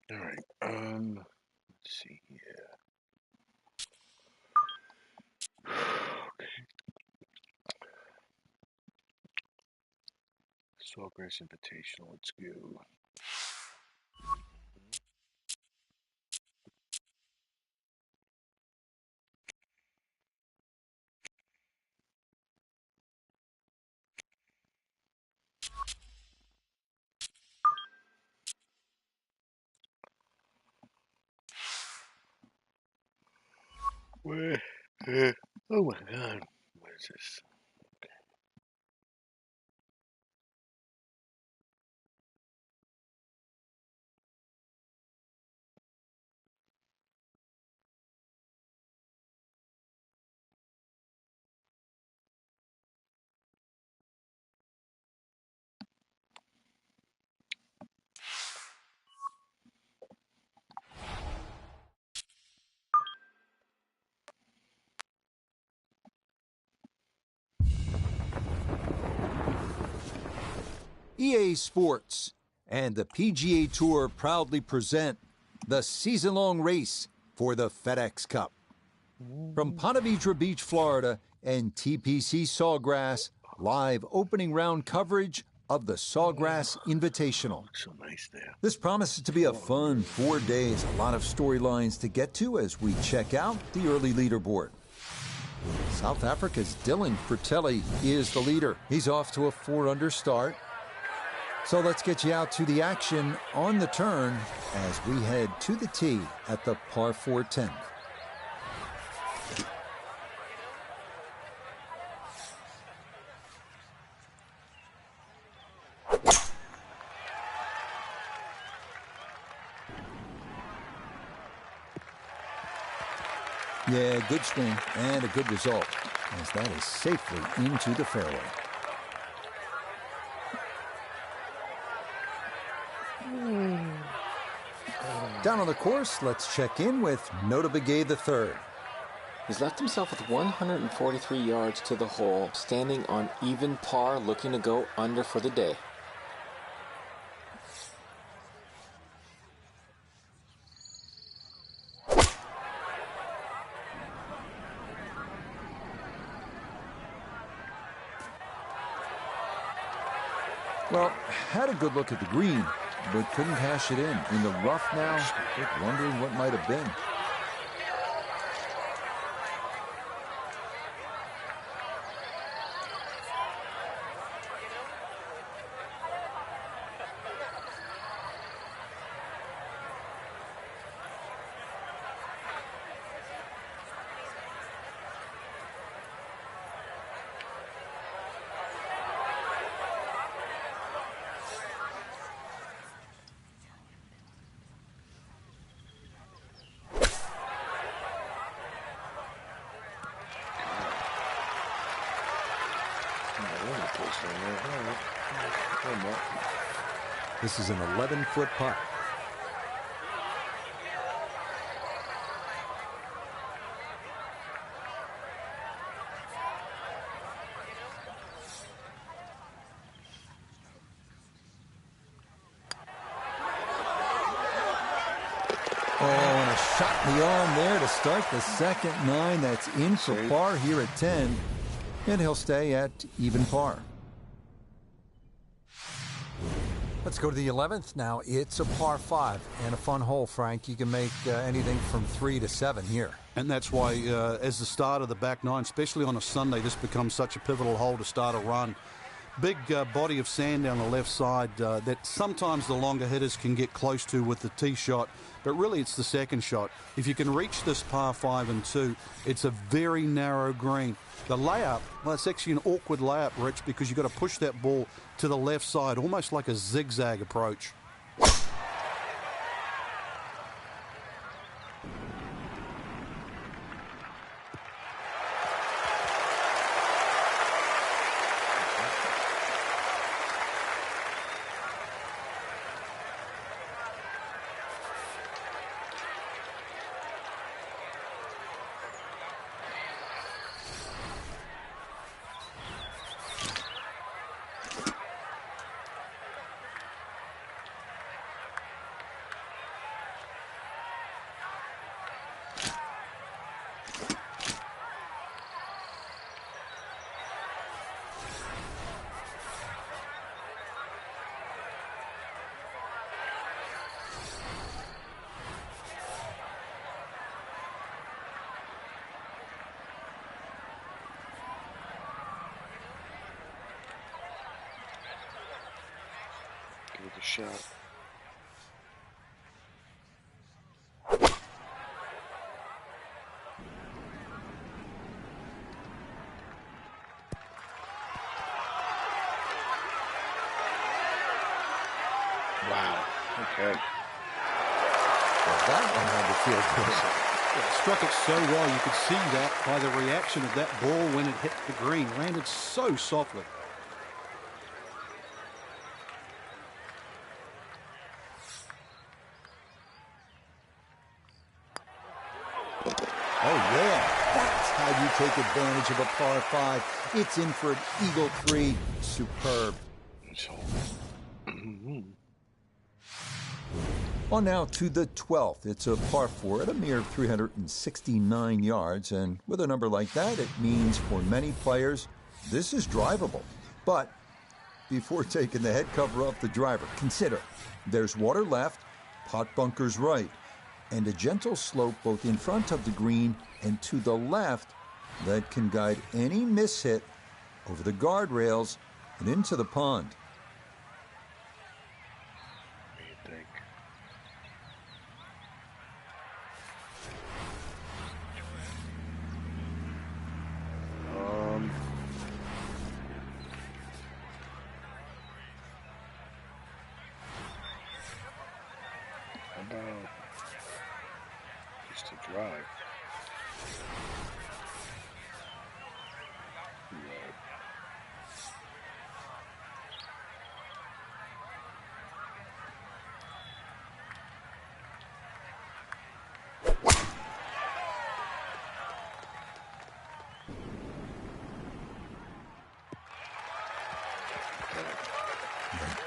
All right. Let's see here. Sawgrass Invitational. Let's go. Where? Oh my God. What is this? EA Sports and the PGA Tour proudly present the season-long race for the FedEx Cup. From Ponte Vedra Beach, Florida, and TPC Sawgrass, live opening round coverage of the Sawgrass Invitational. Looks so nice there. This promises to be a fun 4 days, a lot of storylines to get to as we check out the early leaderboard. South Africa's Dylan Fratelli is the leader. He's off to a 4-under start. So let's get you out to the action on the turn as we head to the tee at the par 4 10th. Yeah, good swing and a good result as that is safely into the fairway. Down on the course, let's check in with Nota Begay III. He's left himself with 143 yards to the hole, standing on even par, looking to go under for the day. Well, had a good look at the green, but couldn't cash it in the rough now, wondering what might have been. This is an 11-foot putt. Oh, and a shot in the arm there to start the second 9. That's in for par here at 10. And he'll stay at even par. Let's go to the 11th now. It's a par 5 and a fun hole, Frank. You can make anything from 3 to 7 here. And that's why, as the start of the back 9, especially on a Sunday, this becomes such a pivotal hole to start a run. Big body of sand down the left side that sometimes the longer hitters can get close to with the tee shot, but really it's the second shot. If you can reach this par 5 and 2, it's a very narrow green. The layup, well, it's actually an awkward layup, Rich, because you've got to push that ball to the left side, almost like a zigzag approach. with the shot. Wow. Okay. Well, that one had to feel good. It struck it so well. You could see that by the reaction of that ball when it hit the green. Landed so softly. Oh, yeah. That's how you take advantage of a par 5. It's in for an eagle 3. Superb. So, On now to the 12th. It's a par 4 at a mere 369 yards. And with a number like that, it means for many players, this is drivable. But before taking the head cover off the driver, consider there's water left, pot bunkers right, and a gentle slope both in front of the green and to the left that can guide any mishit over the guardrails and into the pond. what do you think? How about just to drive? Right.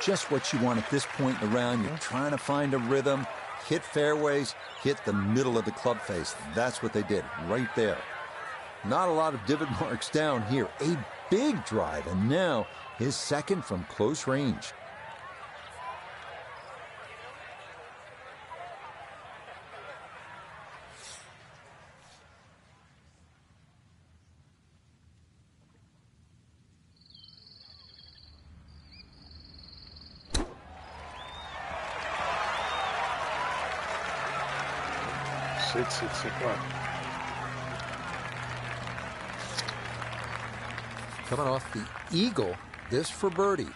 Just what you want at this point in the round. You're trying to find a rhythm, hit fairways, hit the middle of the club face. That's what they did right there. Not a lot of divot marks down here. A big drive, and now his second from close range. Sit. Come on. Coming off the eagle, this for birdie.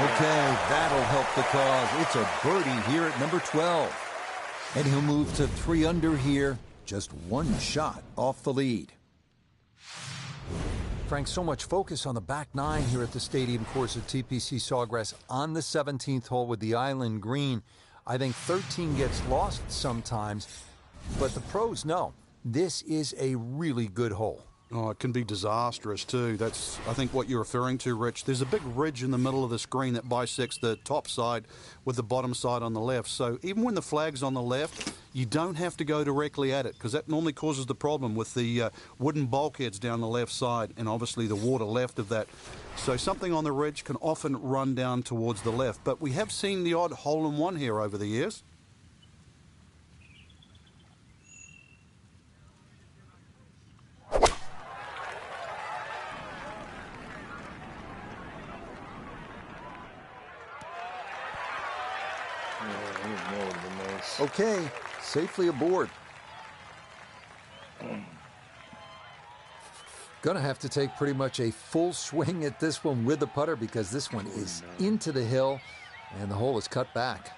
Okay, that'll help the cause. It's a birdie here at number 12. And he'll move to 3 under here, just one shot off the lead. Frank, so much focus on the back 9 here at the stadium course at TPC Sawgrass on the 17th hole with the island green. I think 13 gets lost sometimes, but the pros know this is a really good hole. Oh, it can be disastrous too. That's, I think, what you're referring to, Rich. There's a big ridge in the middle of the screen that bisects the top side with the bottom side on the left. So even when the flag's on the left, you don't have to go directly at it, because that normally causes the problem with the wooden bulkheads down the left side and obviously the water left of that. So something on the ridge can often run down towards the left. But we have seen the odd hole-in-one here over the years. Okay, safely aboard. Gonna have to take pretty much a full swing at this one with the putter, because this one is into the hill and the hole is cut back.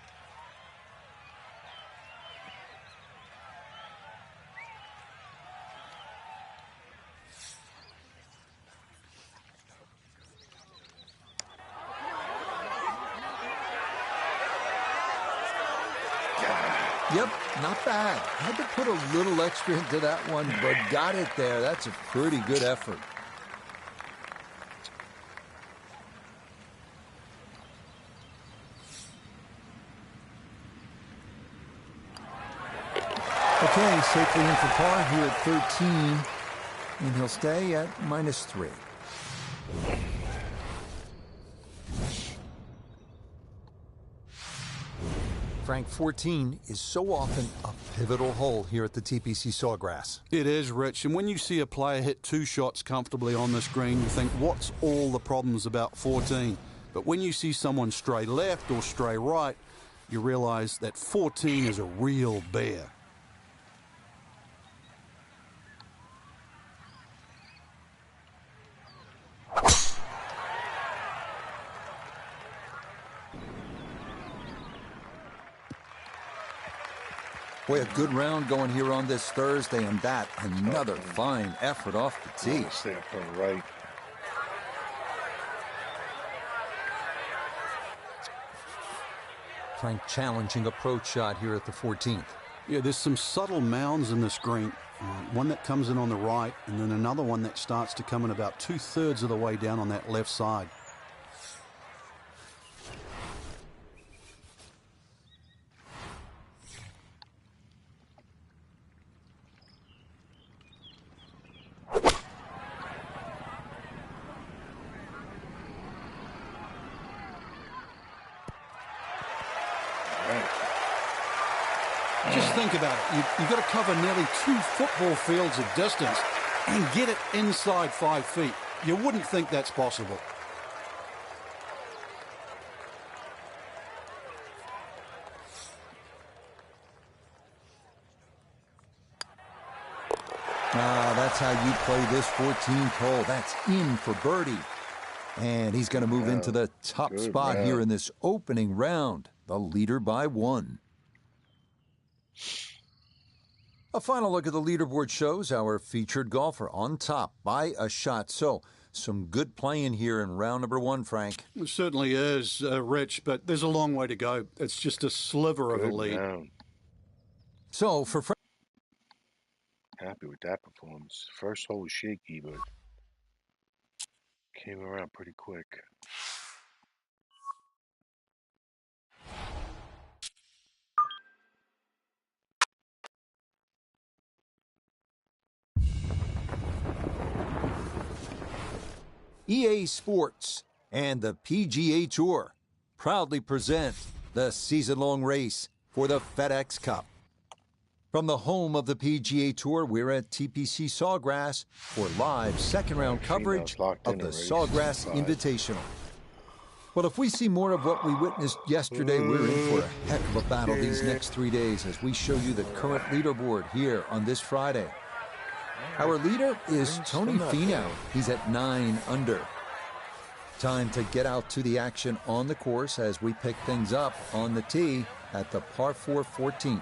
Yep, not bad. Had to put a little extra into that one, but got it there. That's a pretty good effort. Okay, safely in for par here at 13, and he'll stay at -3. Frank, 14 is so often a pivotal hole here at the TPC Sawgrass. It is, Rich. And when you see a player hit 2 shots comfortably on this green, you think, what's all the problems about 14? But when you see someone stray left or stray right, you realize that 14 is a real bear. Boy, a good round going here on this Thursday, and that another fine effort off the tee. Stay up on the right. Frank, challenging approach shot here at the 14th. Yeah, there's some subtle mounds in this green. One that comes in on the right, and then another one that starts to come in about 2/3 of the way down on that left side. Just think about it. You've got to cover nearly 2 football fields of distance and get it inside 5 feet. You wouldn't think that's possible. That's how you play this 14th hole. That's in for birdie. And he's going to move into the top spot here in this opening round. The leader by 1. A final look at the leaderboard shows our featured golfer on top by a shot. So, some good playing here in round number 1, Frank. It certainly is, Rich, but there's a long way to go. It's just a sliver of a lead. Round. So, for Frank, Happy with that performance. First hole was shaky, but came around pretty quick. EA Sports and the PGA Tour proudly present the season-long race for the FedEx Cup. From the home of the PGA Tour, we're at TPC Sawgrass for live second-round coverage of the Sawgrass Invitational. Well, if we see more of what we witnessed yesterday, we're in for a heck of a battle these next 3 days as we show you the current leaderboard here on this Friday. Our leader is Tony Finau. He's at 9 under. Time to get out to the action on the course as we pick things up on the tee at the par 4 14th.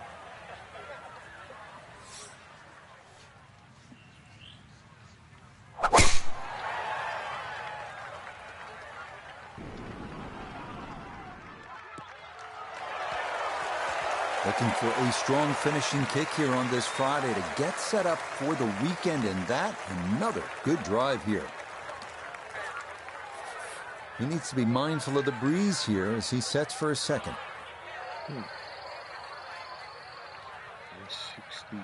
Looking for a strong finishing kick here on this Friday to get set up for the weekend, and that another good drive here. He needs to be mindful of the breeze here as he sets for a second. 68.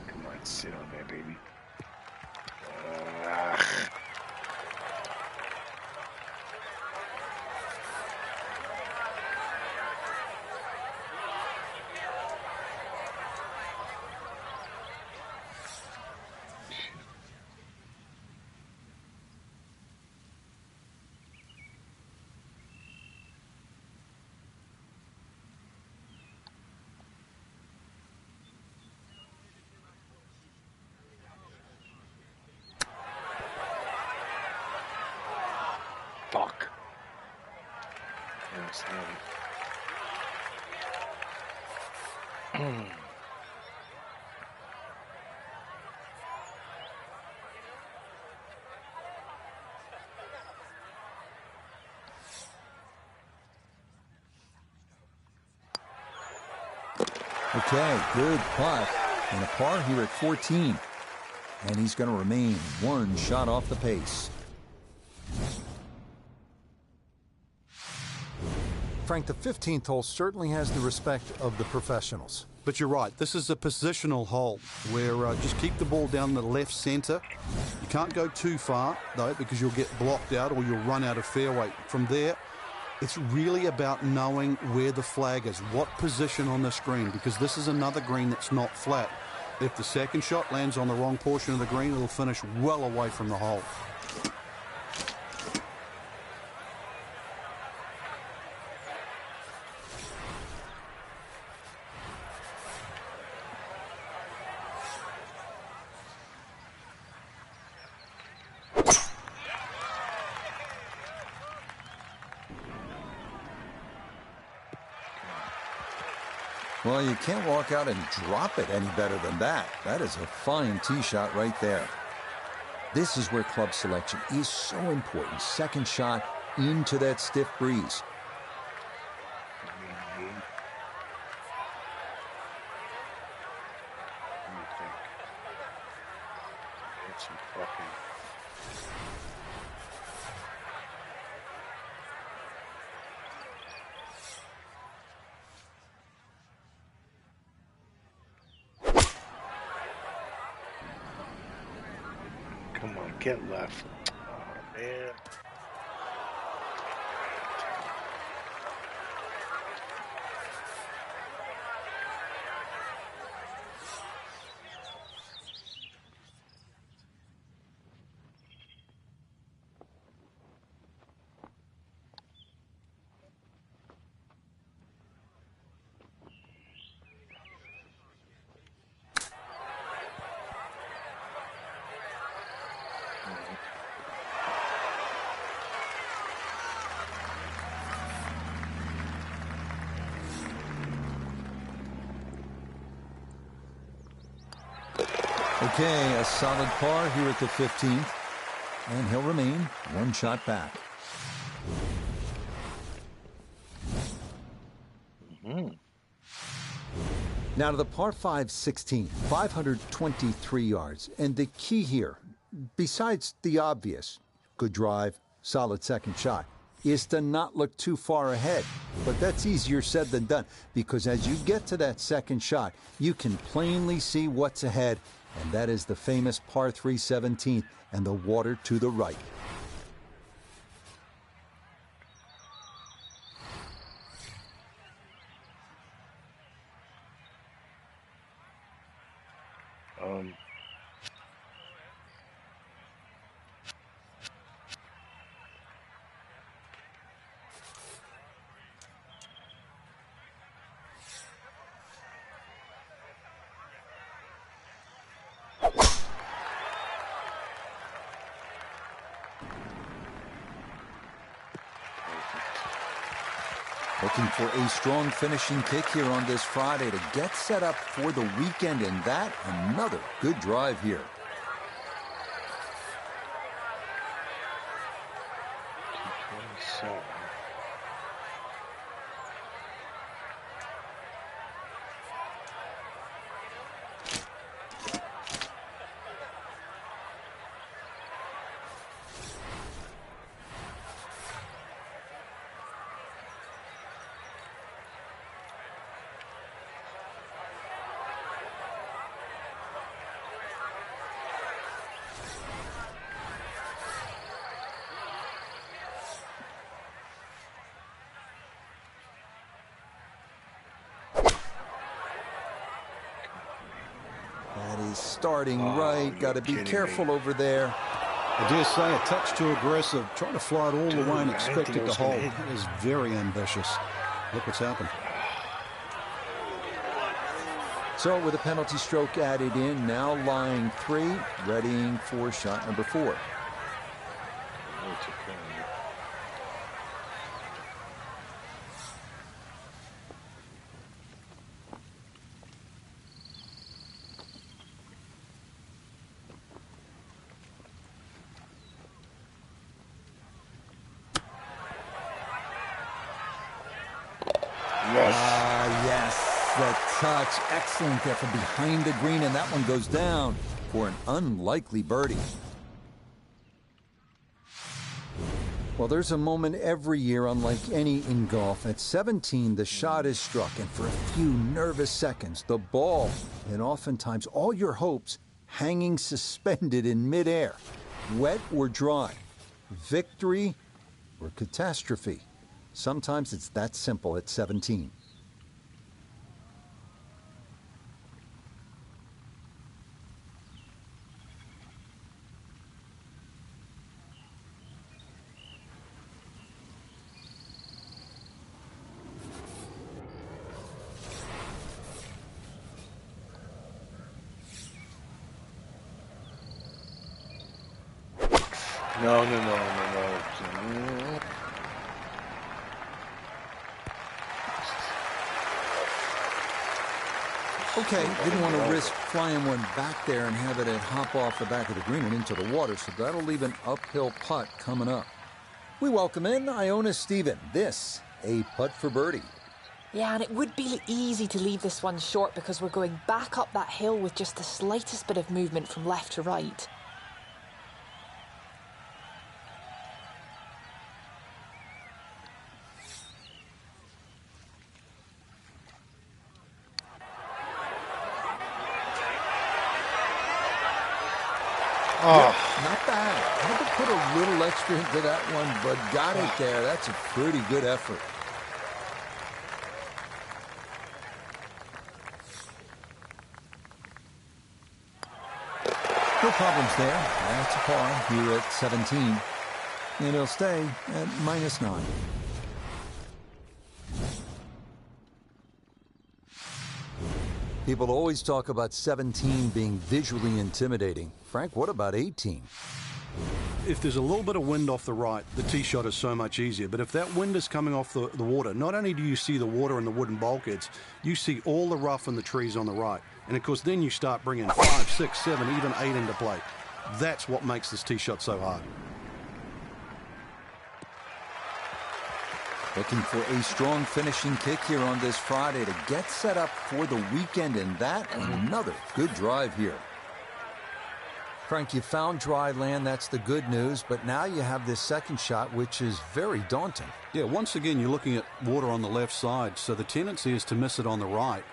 Come on, sit on there, baby. Fuck. Yes, Okay, good putt. And a par here at 14. And he's going to remain one shot off the pace. Frank, the 15th hole certainly has the respect of the professionals. But you're right, this is a positional hole where just keep the ball down the left center. You can't go too far, though, because you'll get blocked out or you'll run out of fairway. From there, it's really about knowing where the flag is, what position on the green, because this is another green that's not flat. If the second shot lands on the wrong portion of the green, it'll finish well away from the hole. Well, you can't walk out and drop it any better than that. That is a fine tee shot right there. This is where club selection is so important. Second shot into that stiff breeze. Come on, get left. Oh, man. Okay, a solid par here at the 15th. And he'll remain one shot back. Now to the par 5 16, 523 yards. And the key here, besides the obvious, good drive, solid second shot, is to not look too far ahead. But that's easier said than done, because as you get to that second shot, you can plainly see what's ahead, and that is the famous par 3 17th and the water to the right. Looking for a strong finishing kick here on this Friday to get set up for the weekend, and that another good drive here. That is starting right. Got to be careful over there. I dare say a touch too aggressive. Trying to fly it all the way and expect it to hold. That is very ambitious. Look what's happened. So with a penalty stroke added in, now line 3, readying for shot number 4. Yes. Yes, that touch. Excellent effort behind the green, and that one goes down for an unlikely birdie. Well, there's a moment every year unlike any in golf. At 17, the shot is struck, and for a few nervous seconds, the ball, and oftentimes all your hopes, hanging suspended in midair. Wet or dry, victory or catastrophe. Sometimes it's that simple at 17. No. Okay, didn't want to risk flying one back there and have it hop off the back of the green and into the water, so that'll leave an uphill putt coming up. We welcome in Iona Stephen. This, a putt for birdie. Yeah, and it would be easy to leave this one short because we're going back up that hill with just the slightest bit of movement from left to right. Oh. Not bad. Had to put a little extra into that one, but got it there. That's a pretty good effort. No problems there. That's a par here at 17. And it'll stay at -9. People always talk about 17 being visually intimidating. Frank, what about 18? If there's a little bit of wind off the right, the tee shot is so much easier. But if that wind is coming off the water, not only do you see the water and the wooden bulkheads, you see all the rough and the trees on the right. And, of course, then you start bringing 5, 6, 7, even 8 into play. That's what makes this tee shot so hard. Looking for a strong finishing kick here on this Friday to get set up for the weekend, and that another good drive here. Frank, you found dry land, that's the good news, but now you have this second shot, which is very daunting. Yeah, once again, you're looking at water on the left side, so the tendency is to miss it on the right.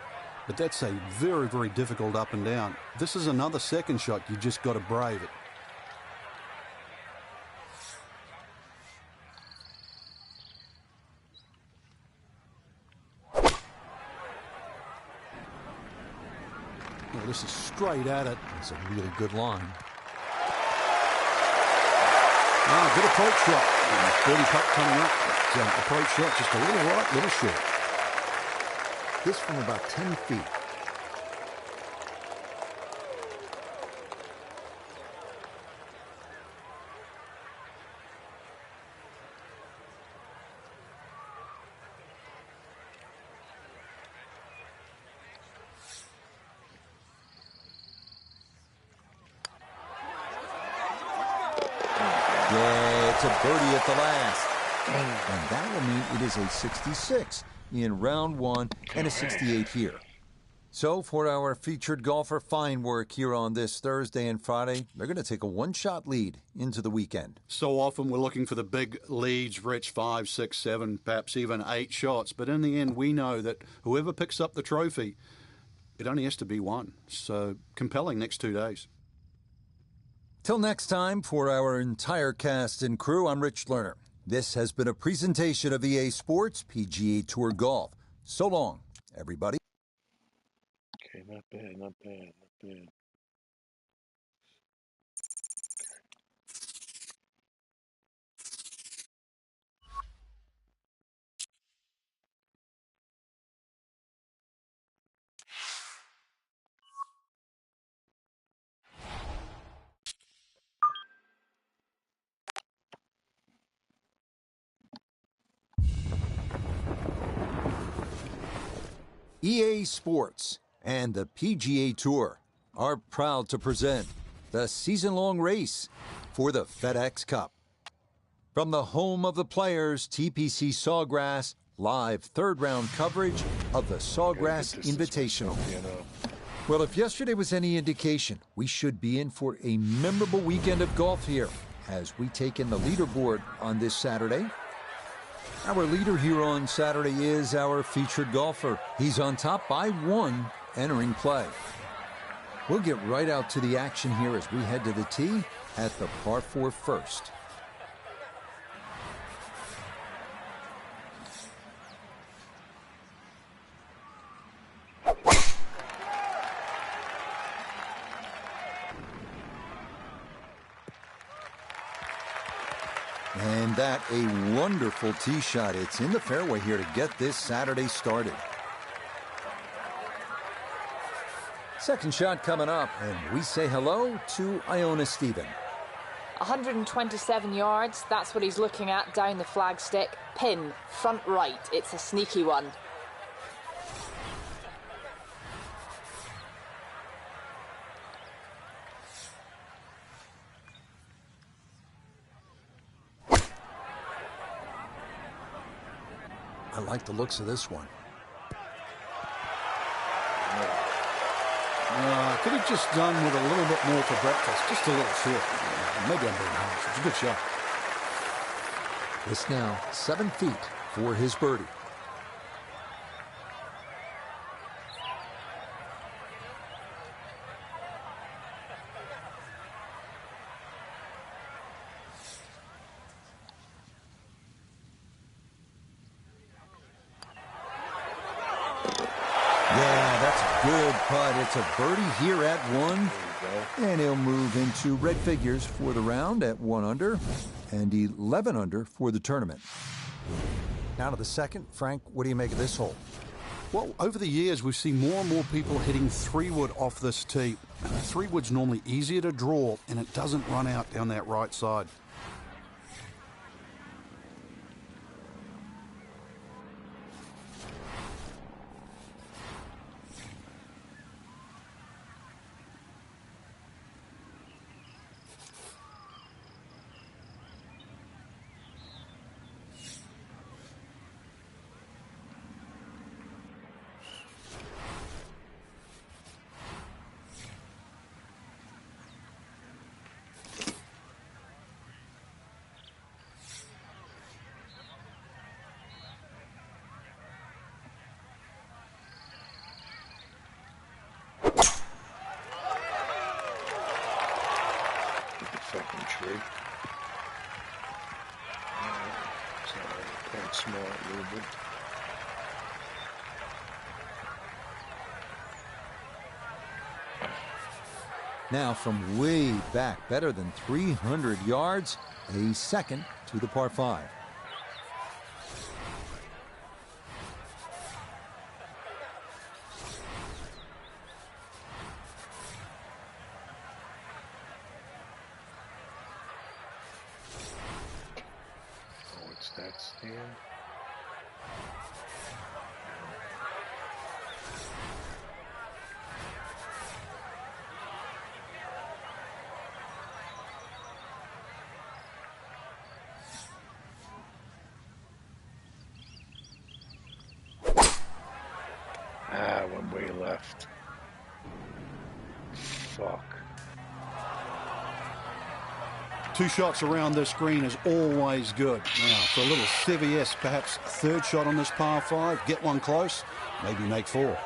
But that's a very, very difficult up and down. This is another second shot. You just got to brave it. Well, this is straight at it. It's a really good line. Ah, good approach shot. Birdie putt coming up. Approach shot just a little right, little short. This from about 10 feet. Yeah, it's a birdie at the last. And that will mean it is a 66 in round 1 and a 68 here. So for our featured golfer, fine work here on this Thursday and Friday. They're going to take a one-shot lead into the weekend. So often we're looking for the big leads, Rich, 5, 6, 7, perhaps even 8 shots. But in the end, we know that whoever picks up the trophy, it only has to be one. So compelling next 2 days. Till next time, for our entire cast and crew, I'm Rich Lerner. This has been a presentation of EA Sports PGA Tour Golf. So long, everybody. Okay, not bad, not bad, not bad. EA Sports and the PGA Tour are proud to present the season-long race for the FedEx Cup. From the home of the players, TPC Sawgrass, live third-round coverage of the Sawgrass Invitational. Well, if yesterday was any indication, we should be in for a memorable weekend of golf here as we take in the leaderboard on this Saturday. Our leader here on Saturday is our featured golfer. He's on top by 1 entering play. We'll get right out to the action here as we head to the tee at the par 4 first. And that a wonderful tee shot. It's in the fairway here to get this Saturday started. Second shot coming up, and we say hello to Iona Stephen. 127 yards, that's what he's looking at down the flagstick. Pin, front right, it's a sneaky one. I like the looks of this one. Could have just done with a little bit more for breakfast. Just a little short. Maybe I'm being harsh. It's a good shot. It's now 7 feet for his birdie. Yeah, that's a good putt. It's a birdie here at 1. And he'll move into red figures for the round at 1 under and 11 under for the tournament. Now to the second. Frank, what do you make of this hole? Well, over the years, we've seen more and more people hitting 3-wood off this tee. 3-wood's normally easier to draw, and it doesn't run out down that right side. Fucking tree. Sorry, quite small a little bit. Now from way back, better than 300 yards, a second to the par 5. That stand. Went way left. Fuck. 2 shots around this green is always good. Now, for a little CVS, perhaps third shot on this par 5, get one close, maybe make 4.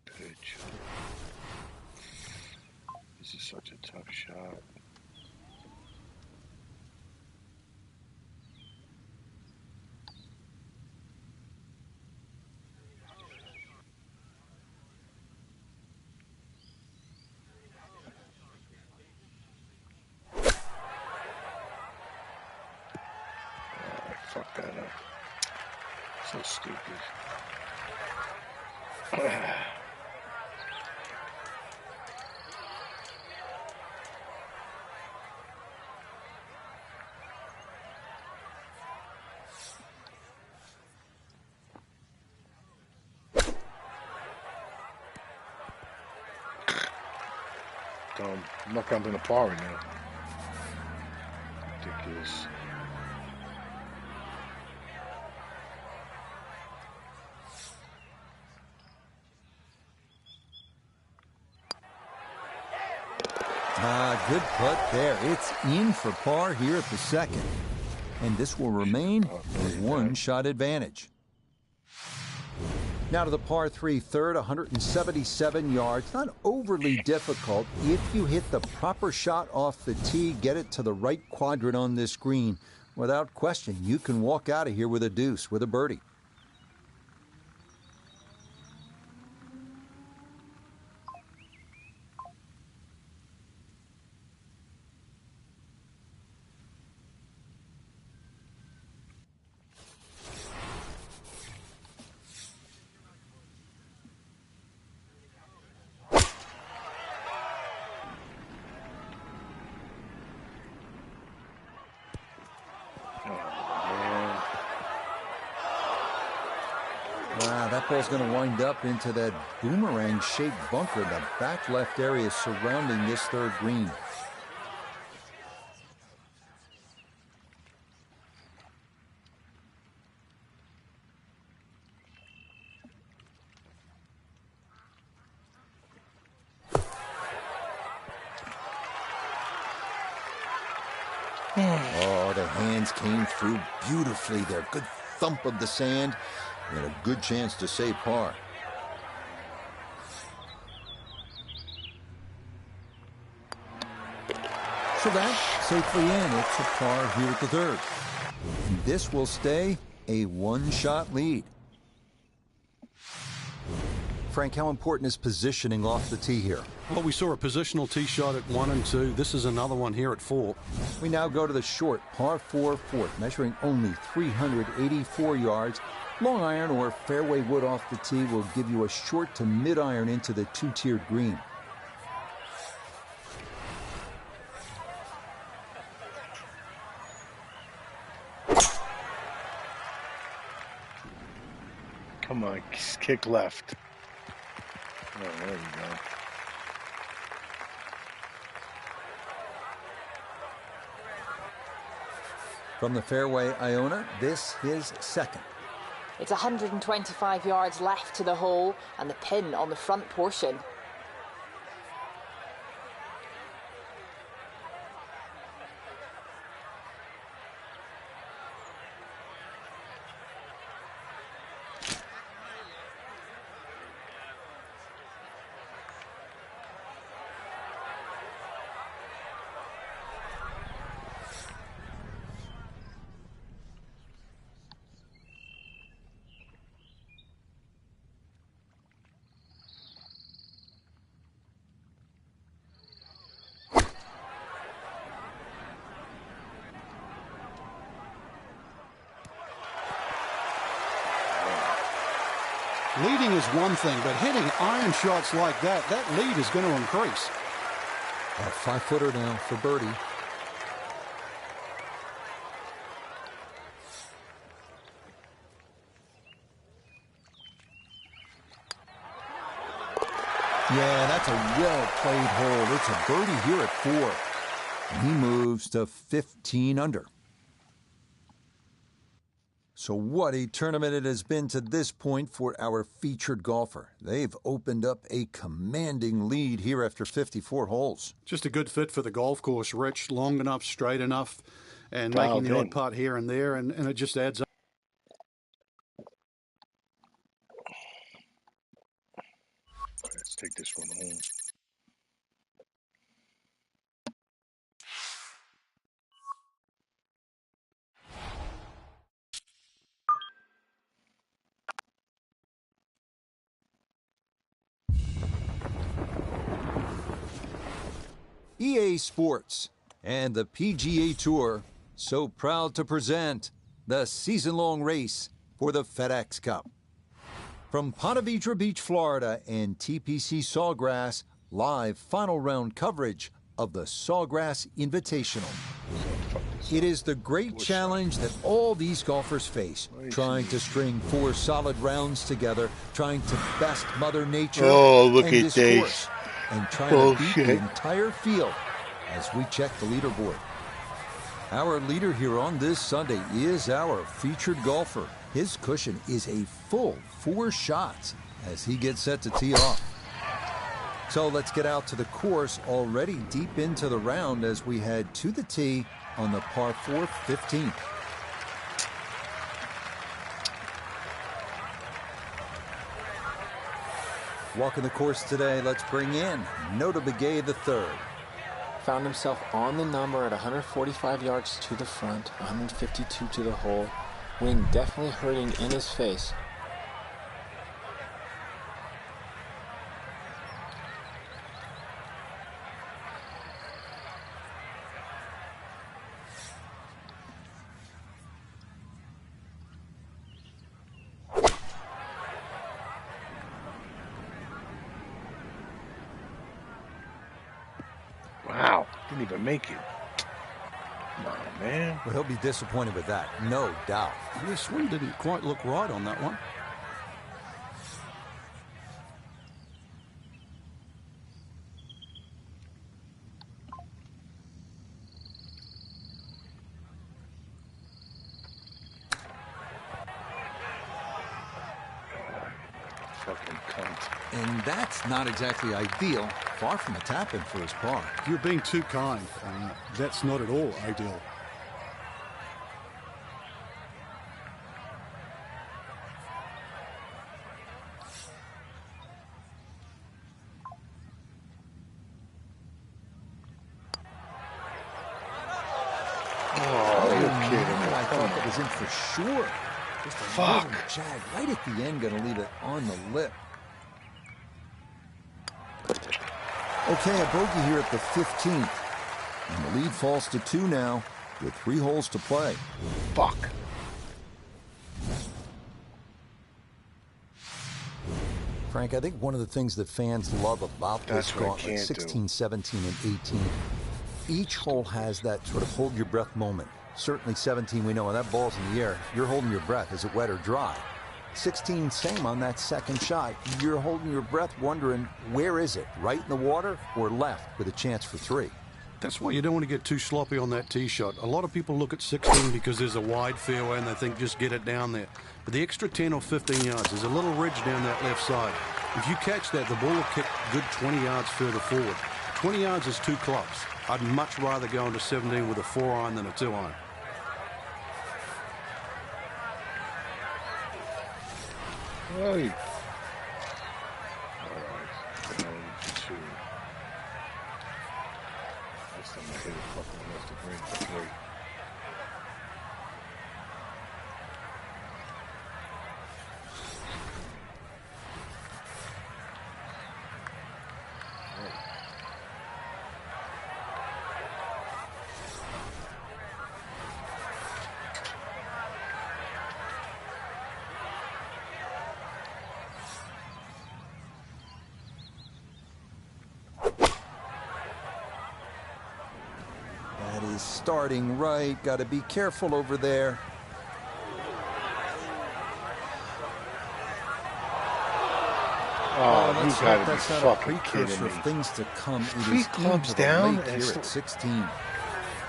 Good shot. This is such a tough shot. Fuck that up. So stupid. Tom. I'm not counting the par right now. Ridiculous. Good putt there. It's in for par here at the second. And this will remain a one-shot advantage. Now to the par 3 third, 177 yards. Not overly difficult if you hit the proper shot off the tee, get it to the right quadrant on this green. Without question, you can walk out of here with a deuce, with a birdie. That ball's going to wind up into that boomerang-shaped bunker, the back left area surrounding this third green. Oh, the hands came through beautifully there. Good thump of the sand. And a good chance to save par. So that's safely in. It's a par here at the third. And this will stay a one-shot lead. Frank, how important is positioning off the tee here? Well, we saw a positional tee shot at 1 and 2. This is another one here at 4. We now go to the short par 4 fourth, measuring only 384 yards. Long iron or fairway wood off the tee will give you a short to mid iron into the two-tiered green. Come on, kick left. Oh, there you go. From the fairway, Iona, this is second. It's 125 yards left to the hole and the pin on the front portion. Leading is one thing, but hitting iron shots like that, that lead is going to increase. A 5-footer now for birdie. Yeah, that's a well-played hole. It's a birdie here at 4. And he moves to 15 under. So what a tournament it has been to this point for our featured golfer. They've opened up a commanding lead here after 54 holes. Just a good fit for the golf course, Rich. Long enough, straight enough, and making the odd putt here and there, and it just adds up. Let's take this one home. EA Sports and the PGA Tour so proud to present the season-long race for the FedEx Cup. From Ponte Vedra Beach, Florida, and TPC Sawgrass, live final round coverage of the Sawgrass Invitational. It is the great challenge that all these golfers face, trying to string 4 solid rounds together, trying to best Mother Nature look and at this this. course. and trying to beat the entire field as we check the leaderboard. Our leader here on this Sunday is our featured golfer. His cushion is a full 4 shots as he gets set to tee off. So let's get out to the course, already deep into the round as we head to the tee on the par 4 15th. Walking the course today, let's bring in Nota Begay III. Found himself on the number at 145 yards to the front, 152 to the hole. Wind definitely hurting in his face. Wow, didn't even make it. Come on, man. Well, he'll be disappointed with that, no doubt. Yeah, swing didn't quite look right on that one. Fucking cunt. And that's not exactly ideal. Far from a tap-in for his par. You're being too kind. That's not at all ideal. Oh, you're kidding me. I thought that was in for sure. Just a Fuck. little jag right at the end, gonna leave it on the lip. Okay, a bogey here at the 15th. And the lead falls to 2 now, with 3 holes to play. Fuck. Frank, I think one of the things that fans love about this That's what I gauntlet, can't 16, do. 17, and 18, each hole has that sort of hold your breath moment. Certainly 17, we know when that ball's in the air, you're holding your breath. Is it wet or dry? 16, same on that second shot. You're holding your breath wondering, where is it? Right in the water or left with a chance for 3? That's why you don't want to get too sloppy on that tee shot. A lot of people look at 16 because there's a wide fairway and they think just get it down there. But the extra 10 or 15 yards, there's a little ridge down that left side. If you catch that, the ball will kick good 20 yards further forward. 20 yards is too close. I'd much rather go into 17 with a 4-iron than a 2-iron. Right. All right. Down to 2. Next time I hit it, fucking enough to bring the 3. That is starting right. Got to be careful over there. Oh, you Let's gotta hope be that's not a fucking precursor kidding me. of things to come. It Three is clubs into the down lake and here still- at 16.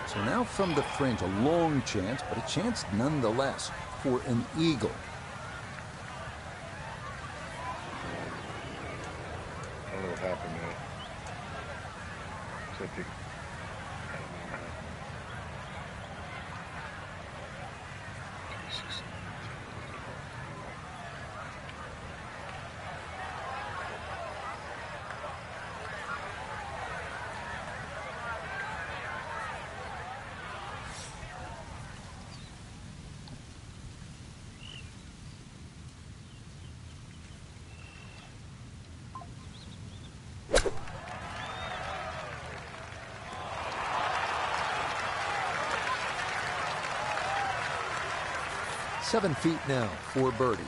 So now from the fringe, a long chance, but a chance nonetheless for an eagle. I don't know what happened there. Except it- Seven feet now for birdie.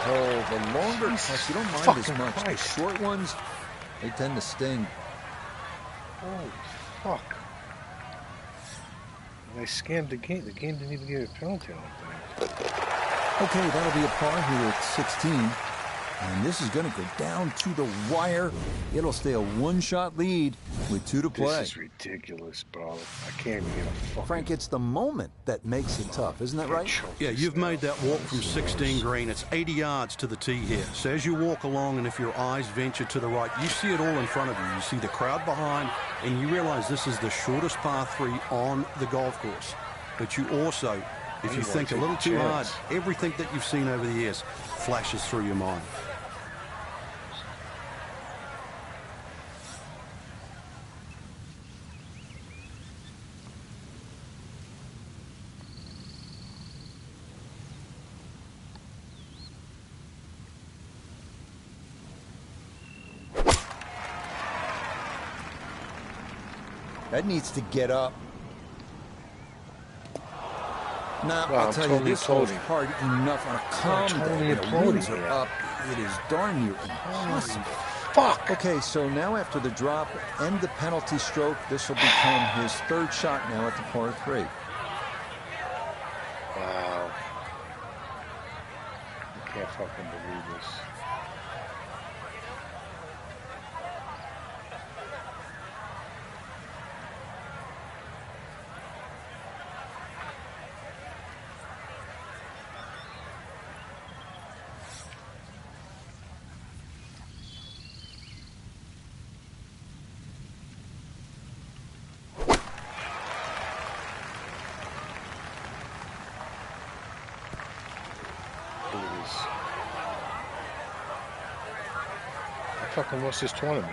hole. The longer putts, you don't mind as fucking much. Christ. The short ones, they tend to sting. Oh, fuck. And I scammed the game. The game didn't even give a penalty, I don't think. Okay, that'll be a par here at 16. And this is going to go down to the wire. It'll stay a one-shot lead with 2 to play. This is ridiculous, bro. I can't even get a fucking... Frank, it's the moment that makes it tough, isn't that right? Yeah, you've made that walk from 16 green. It's 80 yards to the tee here. So as you walk along, and if your eyes venture to the right, you see it all in front of you. You see the crowd behind, and you realize this is the shortest par 3 on the golf course. But you also, if you think a little too hard, everything that you've seen over the years flashes through your mind. That needs to get up. Now, Well, I'll tell you, this hole's hard enough on a calm day. The winds are up. It is darn near impossible. Fuck! Okay, so now after the drop and the penalty stroke, this will become his 3rd shot now at the par 3. Wow. I can't fucking believe this. I fucking lost this tournament.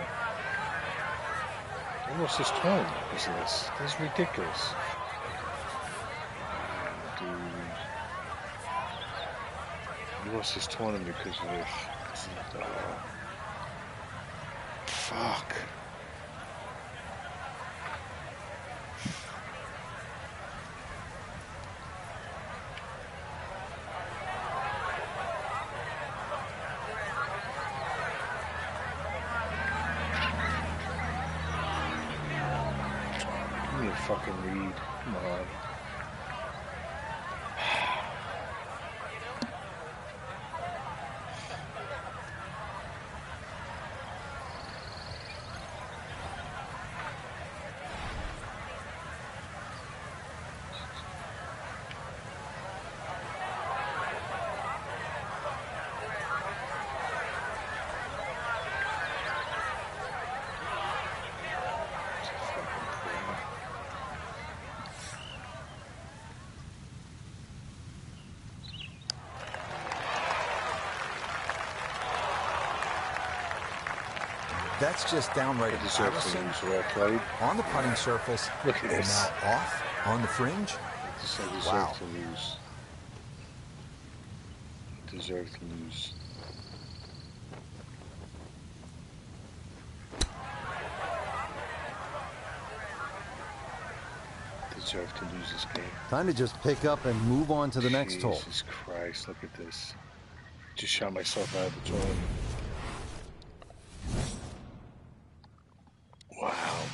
I lost this tournament because of this. This is ridiculous. Dude. I lost this tournament because of this. Fuck. Give me a fucking lead. Come on. That's just downright embarrassing. On the putting surface. Look at and this. now off on the fringe. I deserve Wow. to lose. I deserve to lose. Deserve to lose this game. Time to just pick up and move on to the next hole. Jesus Christ, look at this. Just shot myself out of the tournament. Wow.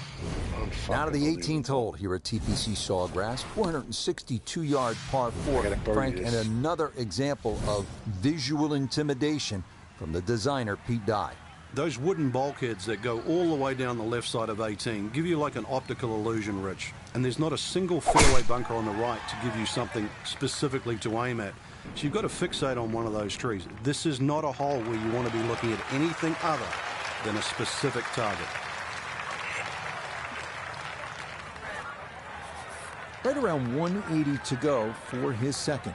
Now to the 18th hole here at TPC Sawgrass. 462-yard par 4. Frank, and another example of visual intimidation from the designer, Pete Dye. Those wooden bulkheads that go all the way down the left side of 18 give you like an optical illusion, Rich. And there's not a single fairway bunker on the right to give you something specifically to aim at. So you've got to fixate on one of those trees. This is not a hole where you want to be looking at anything other than a specific target. Right around 180 to go for his second.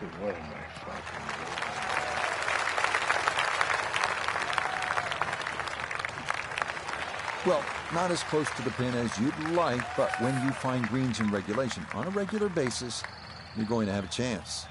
Dude, what am I fucking Well, not as close to the pin as you'd like, but when you find greens in regulation on a regular basis, you're going to have a chance.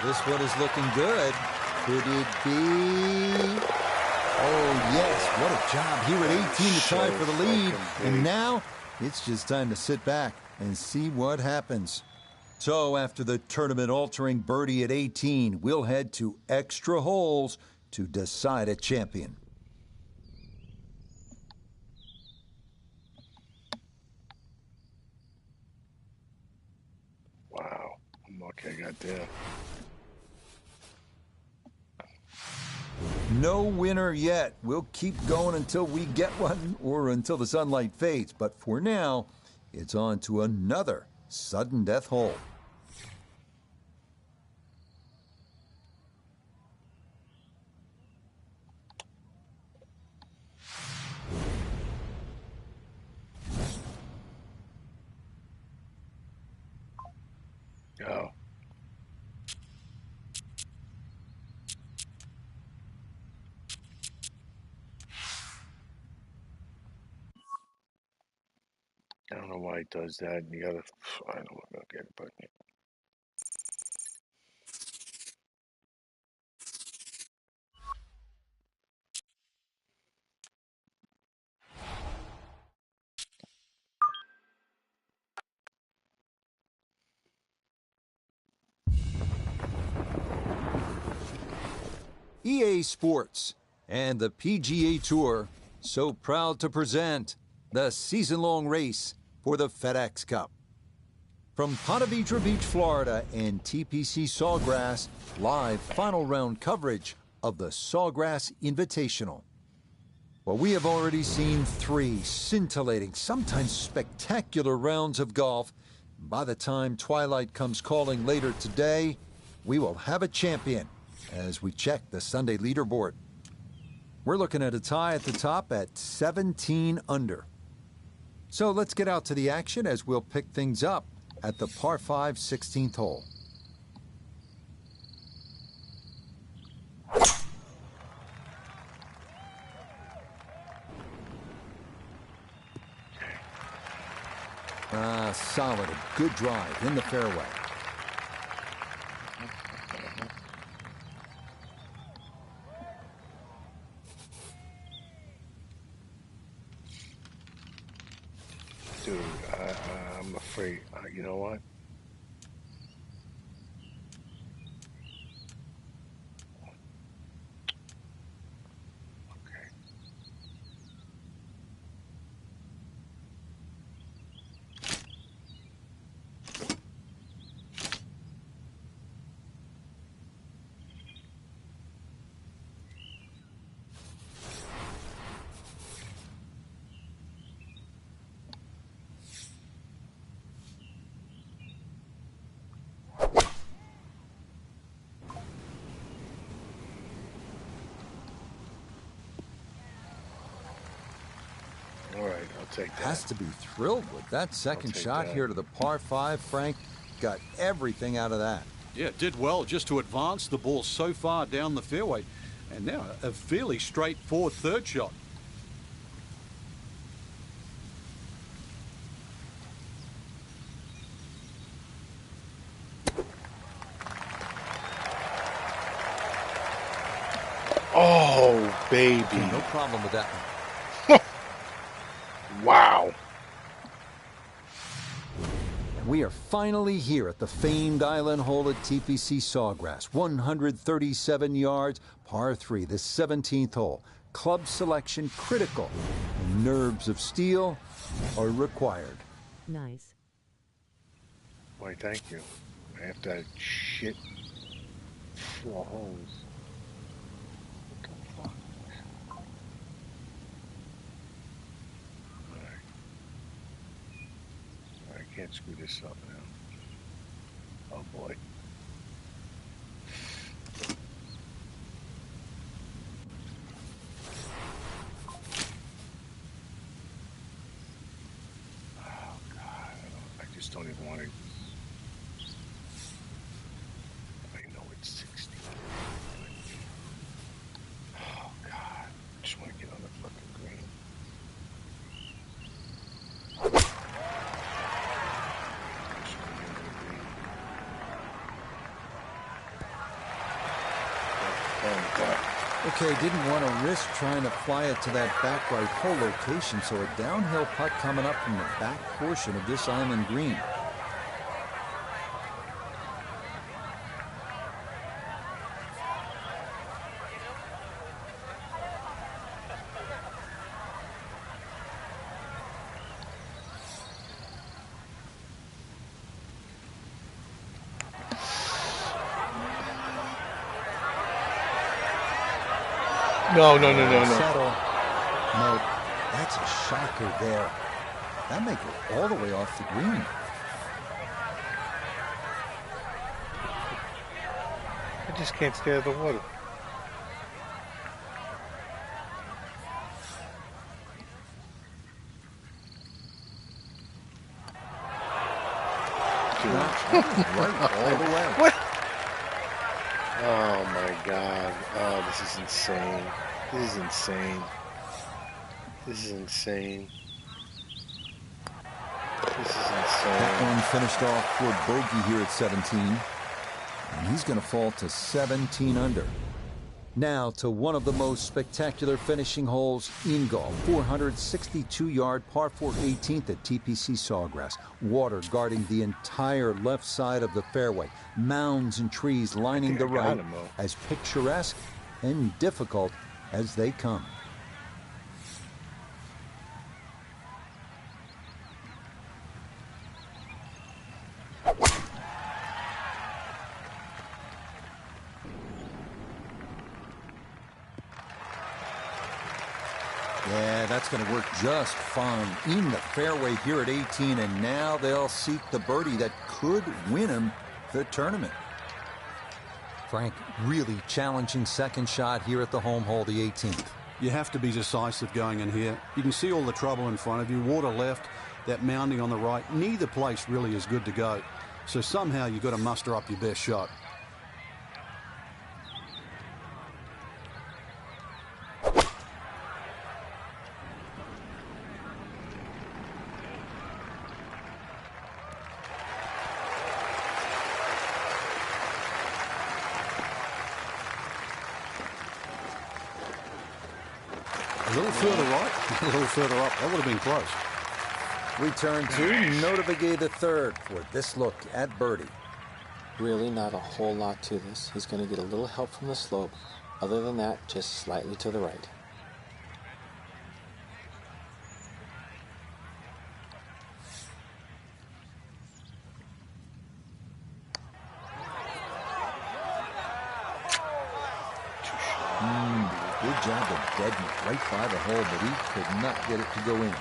This one is looking good. Could it be? Oh, yes. What a job here at 18 to tie for the lead. And now it's just time to sit back and see what happens. So after the tournament-altering birdie at 18, we'll head to extra holes to decide a champion. Wow. I'm lucky I got there. No winner yet. We'll keep going until we get one or until the sunlight fades. But for now, it's on to another sudden death hole. Oh. I don't know why he does that. And the other, I don't know what get it, but EA Sports and the PGA Tour so proud to present the season-long race for the FedEx Cup. From Ponte Vedra Beach, Florida, and TPC Sawgrass, live final round coverage of the Sawgrass Invitational. Well, we have already seen 3 scintillating, sometimes spectacular rounds of golf. By the time twilight comes calling later today, we will have a champion as we check the Sunday leaderboard. We're looking at a tie at the top at 17 under. So let's get out to the action as we'll pick things up at the par 5 16th hole. Solid, a good drive in the fairway. dude, I'm afraid. You know what? All right, I'll take that. Has to be thrilled with that second shot that. here to the par 5, Frank. Got everything out of that. Yeah, did well just to advance the ball so far down the fairway. And now a fairly straightforward third shot. Oh, baby. No problem with that one. Wow. And we are finally here at the famed island hole at TPC Sawgrass. 137 yards, par 3, the 17th hole. Club selection critical. And nerves of steel are required. Nice. Why, thank you. After that shit 4 holes. What the fuck? can't screw this up now. Oh boy. Oh God, I just don't even want to. I know it's 60. Oh God, I just want to get on the fucking green. Okay, didn't want to risk trying to fly it to that back right hole location, so a downhill putt coming up from the back portion of this island green. No. Settle. No, that's a shocker there. That may go all the way off the green. I just can't stay out of the water. Right all the way. What? Oh my God. Oh, this is insane. This is insane. This is insane. This is insane. That one finished off for bogey here at 17. And he's going to fall to 17 under. Now to one of the most spectacular finishing holes in golf. 462-yard par 4 18th at TPC Sawgrass. Water guarding the entire left side of the fairway. Mounds and trees lining the right. As picturesque and difficult as they come. Yeah, that's going to work just fine in the fairway here at 18, and now they'll seek the birdie that could win him the tournament. Frank, really challenging second shot here at the home hole, the 18th. You have to be decisive going in here. You can see all the trouble in front of you. Water left, that mounding on the right. Neither place really is good to go. So somehow you've got to muster up your best shot. A little further right, a little further up. That would have been close. We turn to Notivigay the third for this look at birdie. Really not a whole lot to this. He's going to get a little help from the slope. Other than that, just slightly to the right. Good job of deadening it right by the hole, but he could not get it to go in.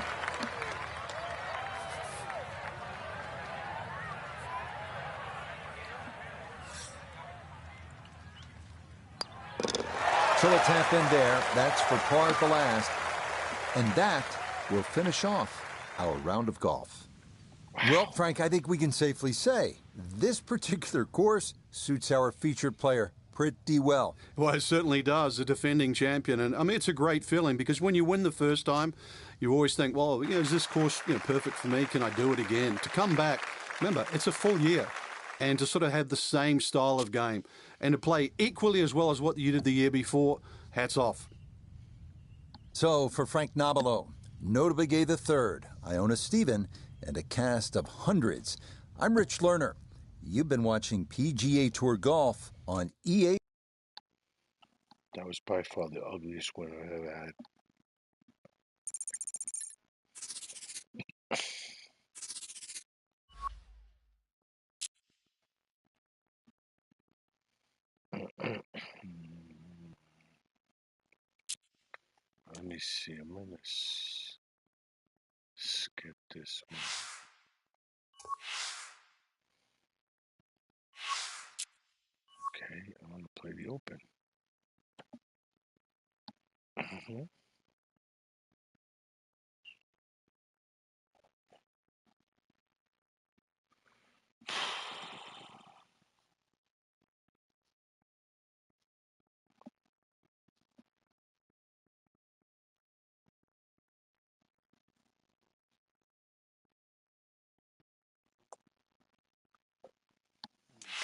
So a tap in there. That's for par at the last. And that will finish off our round of golf. Well, Frank, I think we can safely say this particular course suits our featured player pretty well. Well, it certainly does, the defending champion. And I mean, it's a great feeling because when you win the first time, you always think, well, is this course perfect for me? Can I do it again? To come back, remember, it's a full year. And to sort of have the same style of game and to play equally as well as what you did the year before, hats off. So for Frank Nobilo, Notivigay the third, Iona Stephen, and a cast of hundreds, I'm Rich Lerner. You've been watching PGA Tour Golf on EA. That was by far the ugliest win I've ever had. Let me see. I'm gonna skip this one. Okay, I want to play the open. Mhm.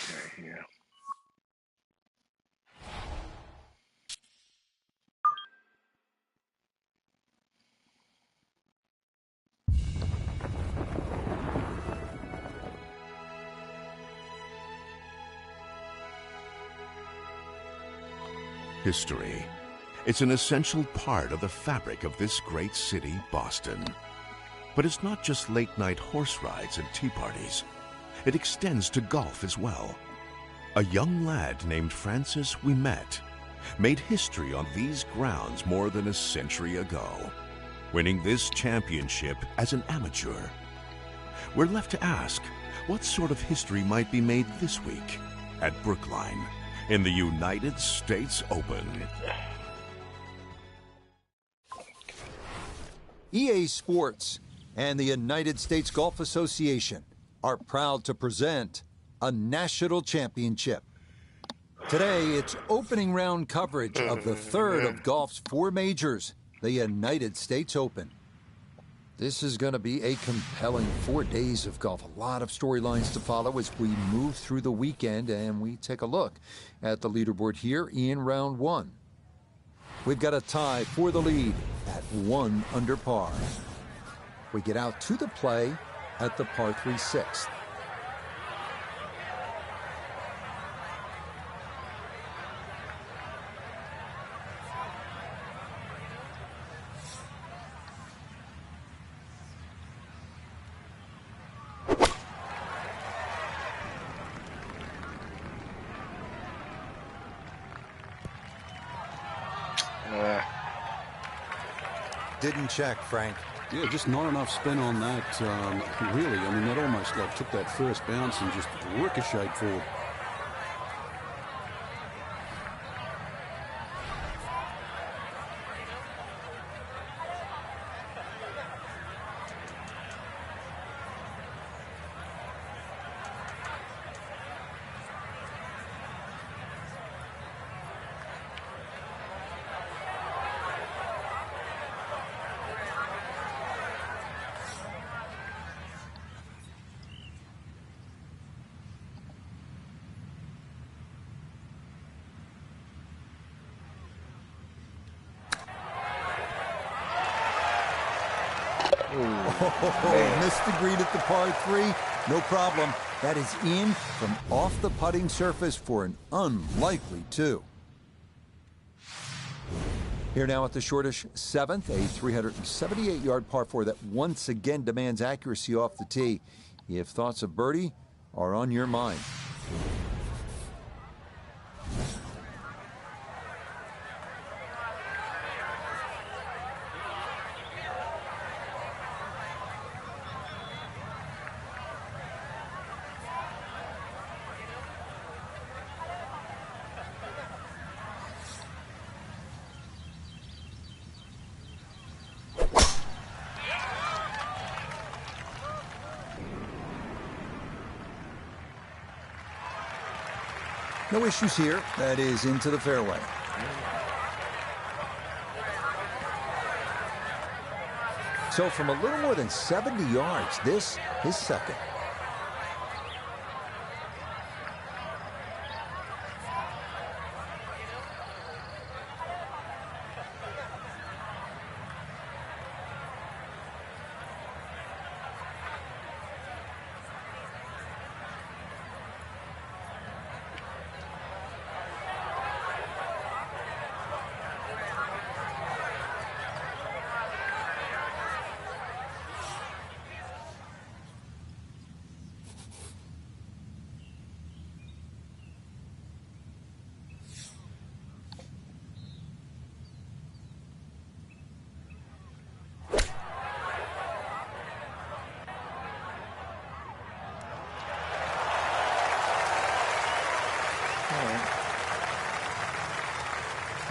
Okay, yeah. History. It's an essential part of the fabric of this great city, Boston. But it's not just late-night horse rides and tea parties. It extends to golf as well. A young lad named Francis Ouimet made history on these grounds more than a century ago, winning this championship as an amateur. We're left to ask, what sort of history might be made this week at Brookline in the United States Open? EA Sports and the United States Golf Association are proud to present a national championship. Today, it's opening round coverage of the third of golf's four majors, the United States Open. This is going to be a compelling 4 days of golf. A lot of storylines to follow as we move through the weekend, and we take a look at the leaderboard here in round one. We've got a tie for the lead at 1 under par. We get out to the play at the par 3 sixth. Didn't check, Frank. Yeah, just not enough spin on that, really. I mean, that almost like took that first bounce and just ricocheted forward. Oh, missed the green at the par 3. No problem. That is in from off the putting surface for an unlikely 2. Here now at the shortish 7th, a 378-yard par 4 that once again demands accuracy off the tee. If thoughts of birdie are on your mind. No issues here. That is into the fairway. So from a little more than 70 yards, this is second.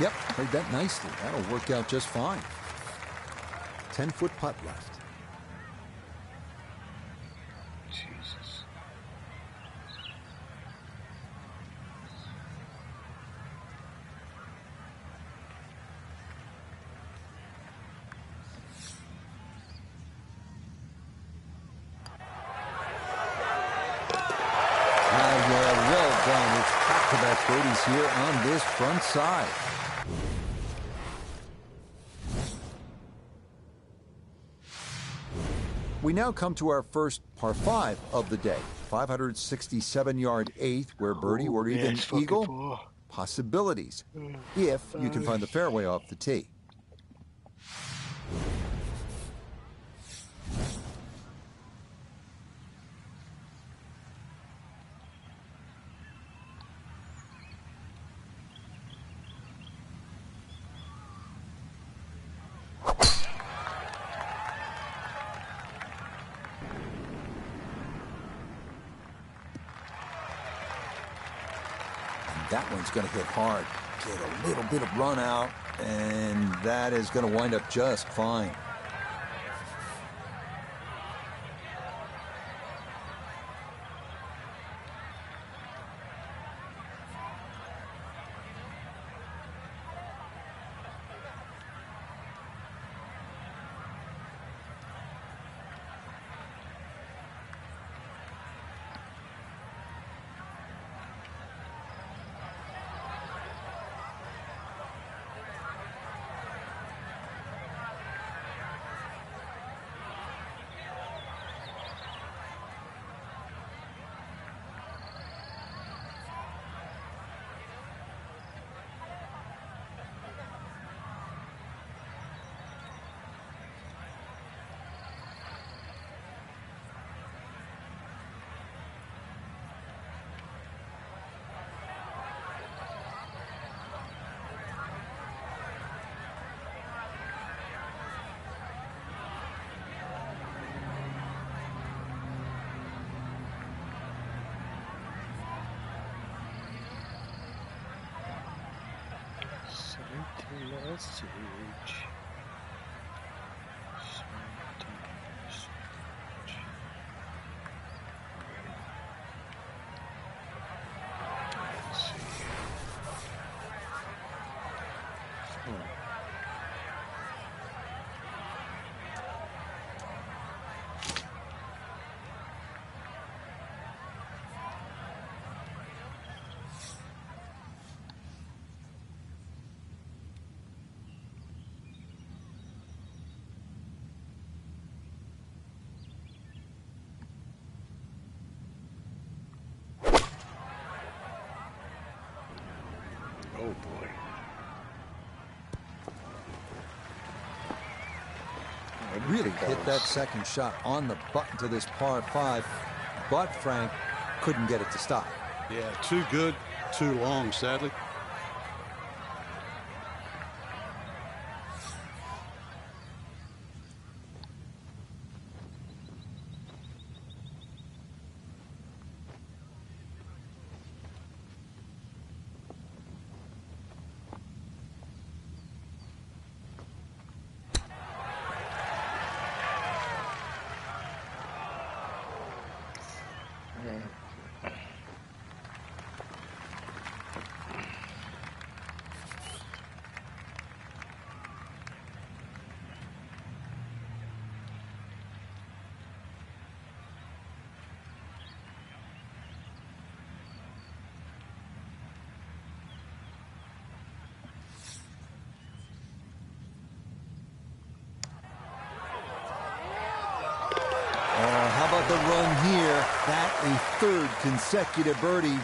Yep, played that nicely. That'll work out just fine. 10-foot putt left. Jesus. Yeah, well done. It's back-to-back birdies here on this front side. We now come to our first par 5 of the day. 567-yard eighth, where birdie or even Nice fucking eagle. ball. Possibilities, if you can find the fairway off the tee. That one's going to hit hard. Get a little bit of run out, and that is going to wind up just fine. Message. Let's see. Oh boy. Really hit that second shot on the button to this par 5, but Frank couldn't get it to stop. Yeah, too good, too long, sadly. How about the run here? That a third consecutive birdie.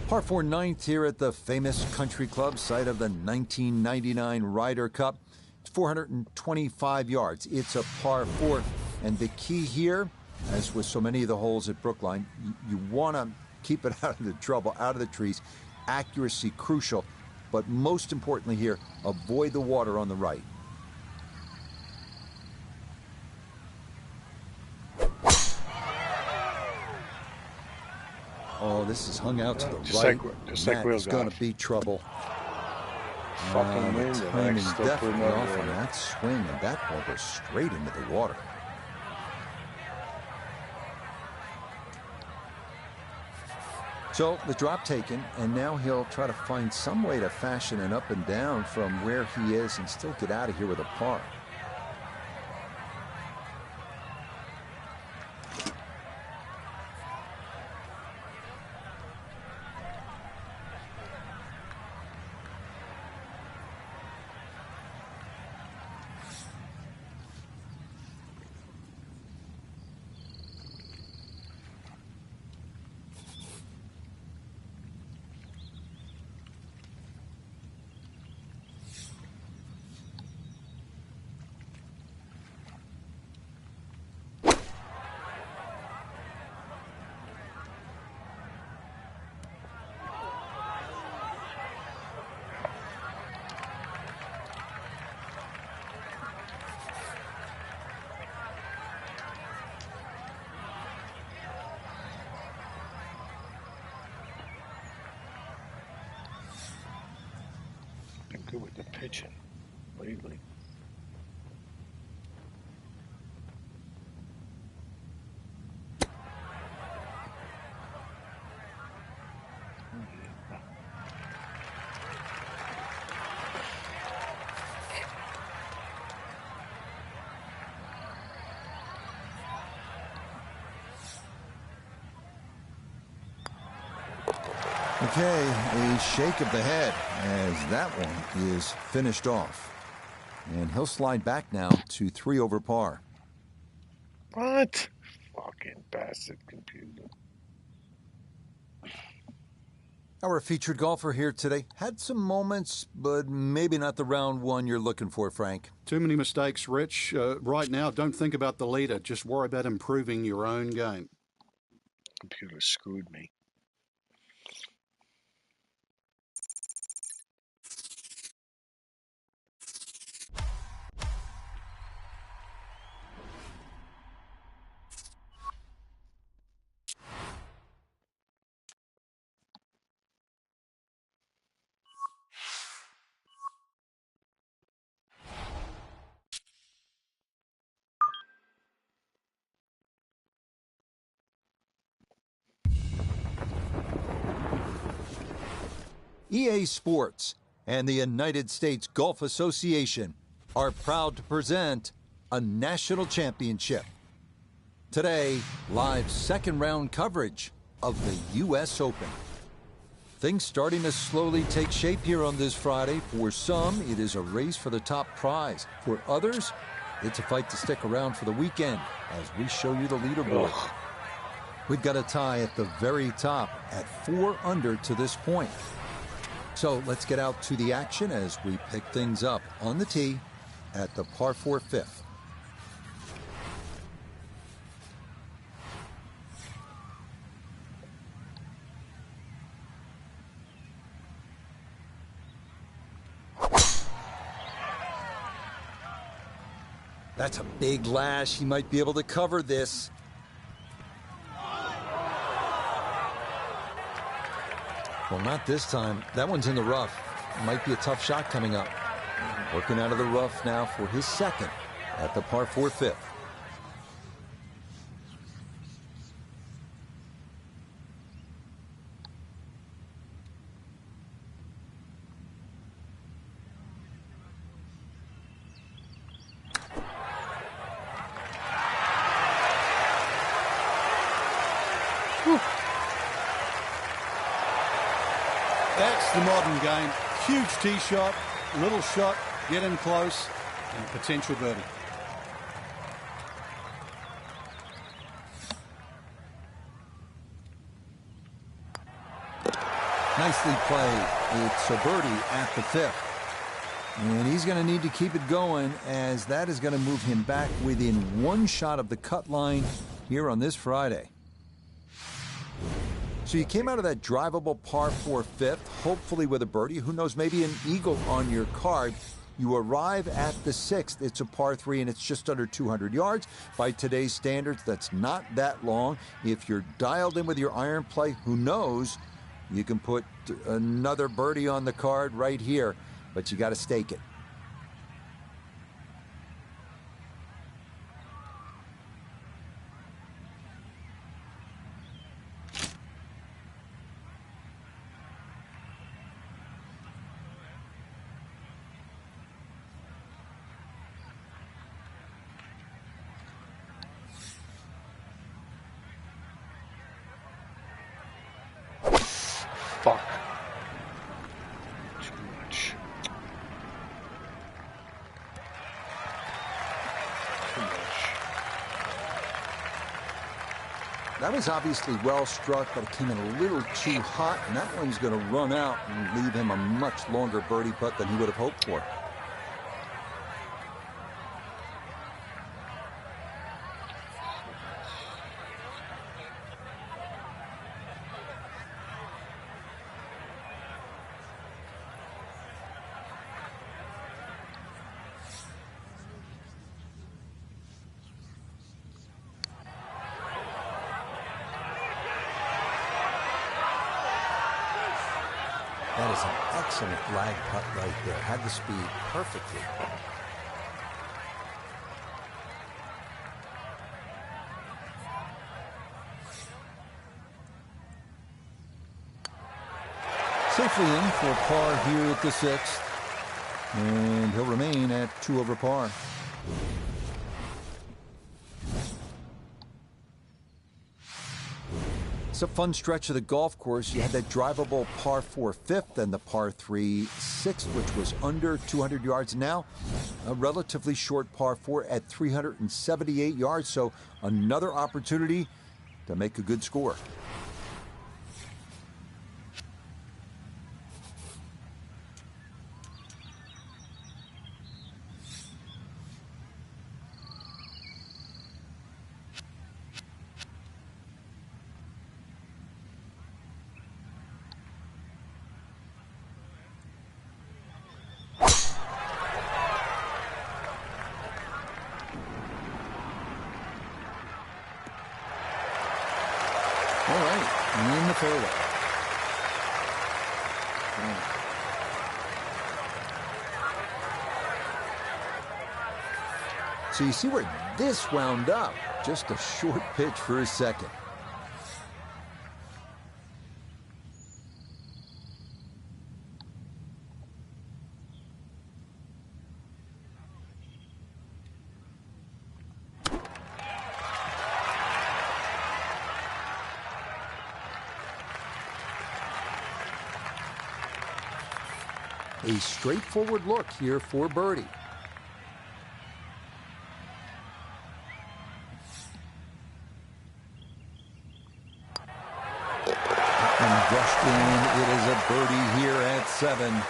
Par 4 ninth here at the famous country club site of the 1999 Ryder Cup. It's 425 yards. It's a par 4. And the key here, as with so many of the holes at Brookline, you want to keep it out of the trouble, out of the trees. Accuracy crucial. But most importantly here, avoid the water on the right. Oh, this is hung out to the Just right. just like real That's going golf. to be trouble. Fucking The wind. and timing I'm still putting definitely up off with on it. that swing, and that ball goes straight into the water. So the drop taken, and now he'll try to find some way to fashion an up and down from where he is and still get out of here with a par. Been good with the pitching lately. Okay, a shake of the head as that one is finished off. And he'll slide back now to 3 over par. What? Fucking bastard computer. Our featured golfer here today had some moments, but maybe not the round one you're looking for, Frank. Too many mistakes, Rich. Right now, don't think about the leader. Just worry about improving your own game. Computer screwed me. EA Sports and the United States Golf Association are proud to present a national championship. Today, live second round coverage of the U.S. Open. Things starting to slowly take shape here on this Friday. For some, it is a race for the top prize. For others, it's a fight to stick around for the weekend as we show you the leaderboard. We've got a tie at the very top at 4 under to this point. So let's get out to the action as we pick things up on the tee at the par 4 fifth. That's a big lash. He might be able to cover this. Well, not this time. That one's in the rough. Might be a tough shot coming up. Working out of the rough now for his second at the par 4 fifth. That's the modern game. Huge tee shot, little shot, get in close, and potential birdie. Nicely played. It's a birdie at the fifth. And he's going to need to keep it going as that is going to move him back within 1 shot of the cut line here on this Friday. So you came out of that drivable par 4 fifth, hopefully with a birdie. Who knows, maybe an eagle on your card. You arrive at the 6th. It's a par 3, and it's just under 200 yards. By today's standards, that's not that long. If you're dialed in with your iron play, who knows? You can put another birdie on the card right here, but you got to stake it. Fuck. Too much. Too much. That was obviously well struck, but it came in a little too hot, and that one's going to run out and leave him a much longer birdie putt than he would have hoped for. That is an excellent flag putt right there. Had the speed perfectly. Safely in for par here at the 6th. And he'll remain at 2 over par. It's a fun stretch of the golf course. You had that drivable par 4 5th and the par 3 6th, which was under 200 yards. Now, a relatively short par 4 at 378 yards. So another opportunity to make a good score. All right, in the fairway. So you see where this wound up. Just a short pitch for a second. A straightforward look here for birdie. And brushed in, it is a birdie here at 7.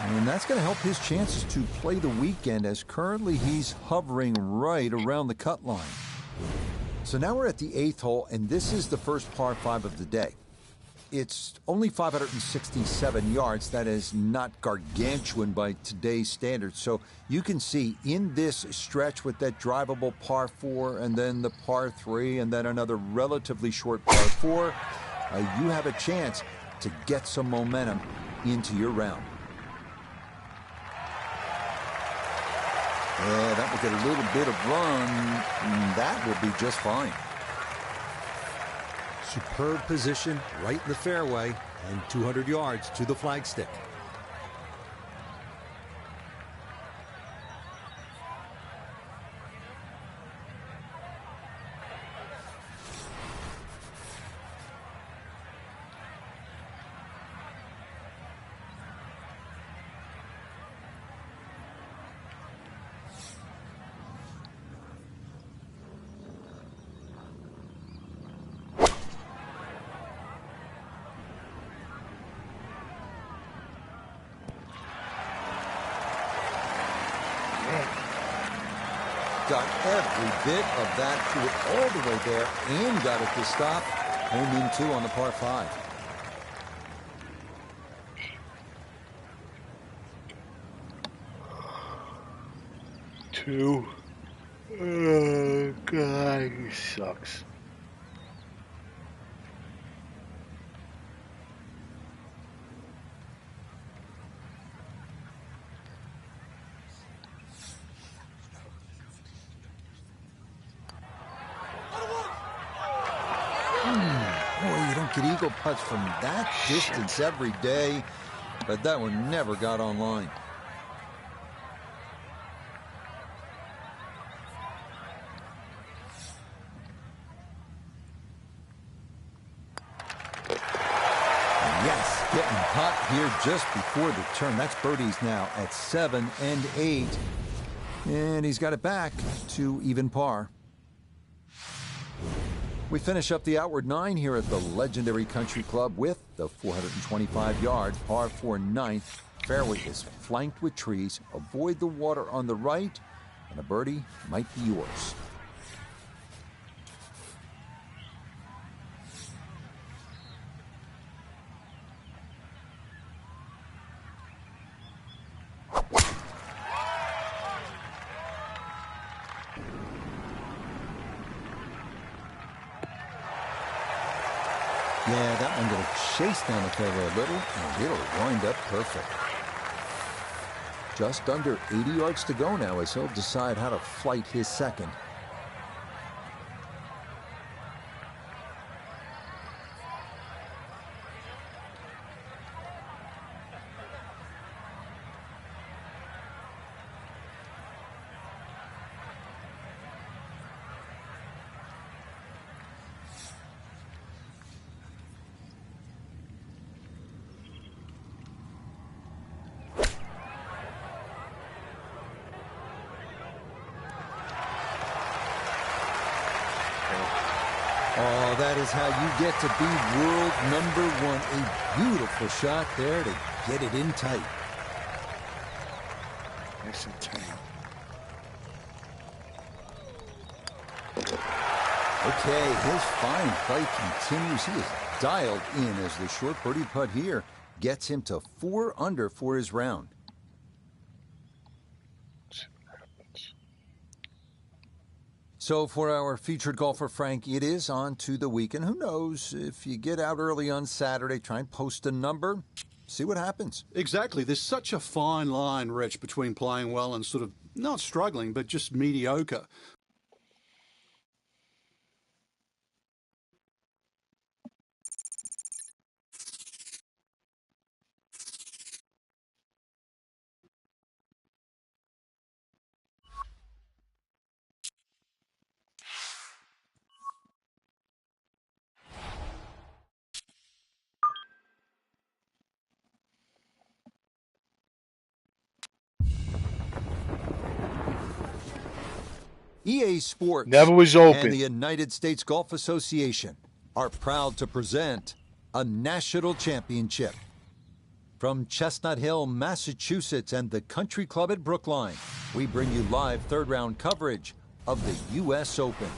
And that's going to help his chances to play the weekend, as currently he's hovering right around the cut line. So now we're at the 8th hole, and this is the first par 5 of the day. It's only 567 yards. That is not gargantuan by today's standards. So you can see in this stretch with that drivable par 4 and then the par 3 and then another relatively short par 4, you have a chance to get some momentum into your round. Yeah, that will get a little bit of run, and that will be just fine. Superb position right in the fairway and 200 yards to the flagstick. Got every bit of that to it all the way there and got it to stop. Home in 2 on the par 5. 2. Oh, God, he sucks. Boy, you don't get eagle putts from that distance every day, but that one never got on line. Yes, getting hot here just before the turn. That's birdies now at 7 and 8. And he's got it back to even par. We finish up the outward 9 here at the legendary Country Club with the 425-yard par 4 ninth. Fairway is flanked with trees. Avoid the water on the right, and a birdie might be yours. Yeah, that one going to chase down the fairway a little, and it'll wind up perfect. Just under 80 yards to go now as he'll decide how to flight his second. Oh, that is how you get to be world #1. A beautiful shot there to get it in tight. Nice and tight. Okay, his fine play continues. He is dialed in as the short birdie putt here gets him to 4 under for his round. So for our featured golfer, Frank, it is on to the weekend. Who knows, if you get out early on Saturday, try and post a number, see what happens. Exactly. There's such a fine line, Rich, between playing well and sort of not struggling, but just mediocre. EA Sports Never was open. and the United States Golf Association are proud to present a national championship. From Chestnut Hill, Massachusetts and the Country Club at Brookline, we bring you live third-round coverage of the U.S. Open.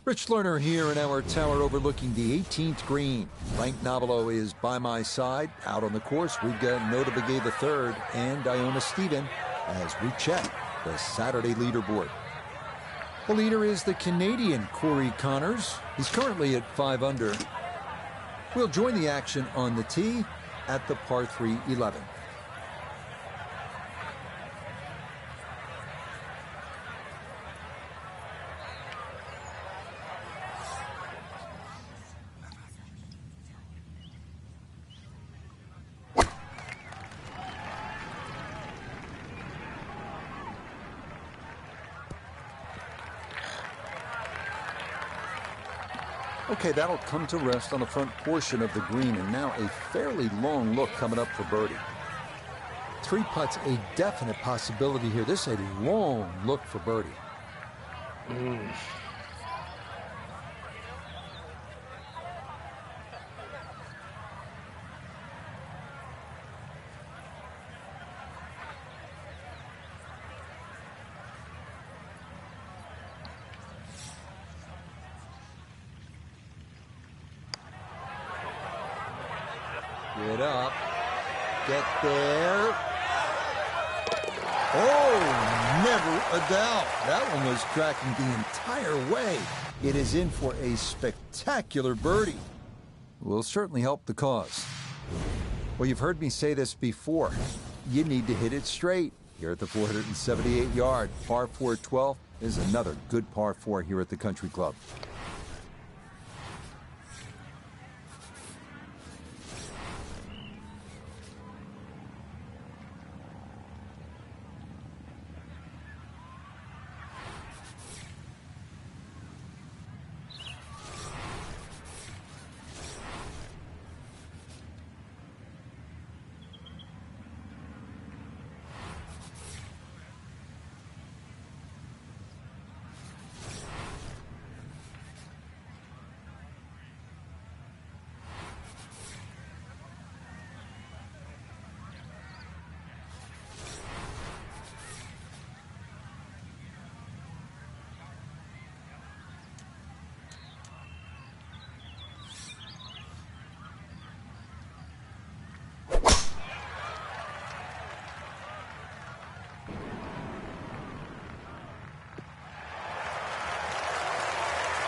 Rich Lerner here in our tower overlooking the 18th green. Frank Nobilo is by my side. Out on the course, we've got Nota Begay III and Iona Stephen as we check the Saturday leaderboard. The leader is the Canadian Corey Connors. He's currently at 5 under. We'll join the action on the tee at the par 3 11. Okay, that'll come to rest on the front portion of the green, and now a fairly long look coming up for birdie. 3 putts, a definite possibility here. This is a long look for birdie. Get up. Get there. Oh, never a doubt. That one was tracking the entire way. It is in for a spectacular birdie. Will certainly help the cause. Well, you've heard me say this before. You need to hit it straight. Here at the 478-yard par 4 12 is another good par 4 here at the Country Club.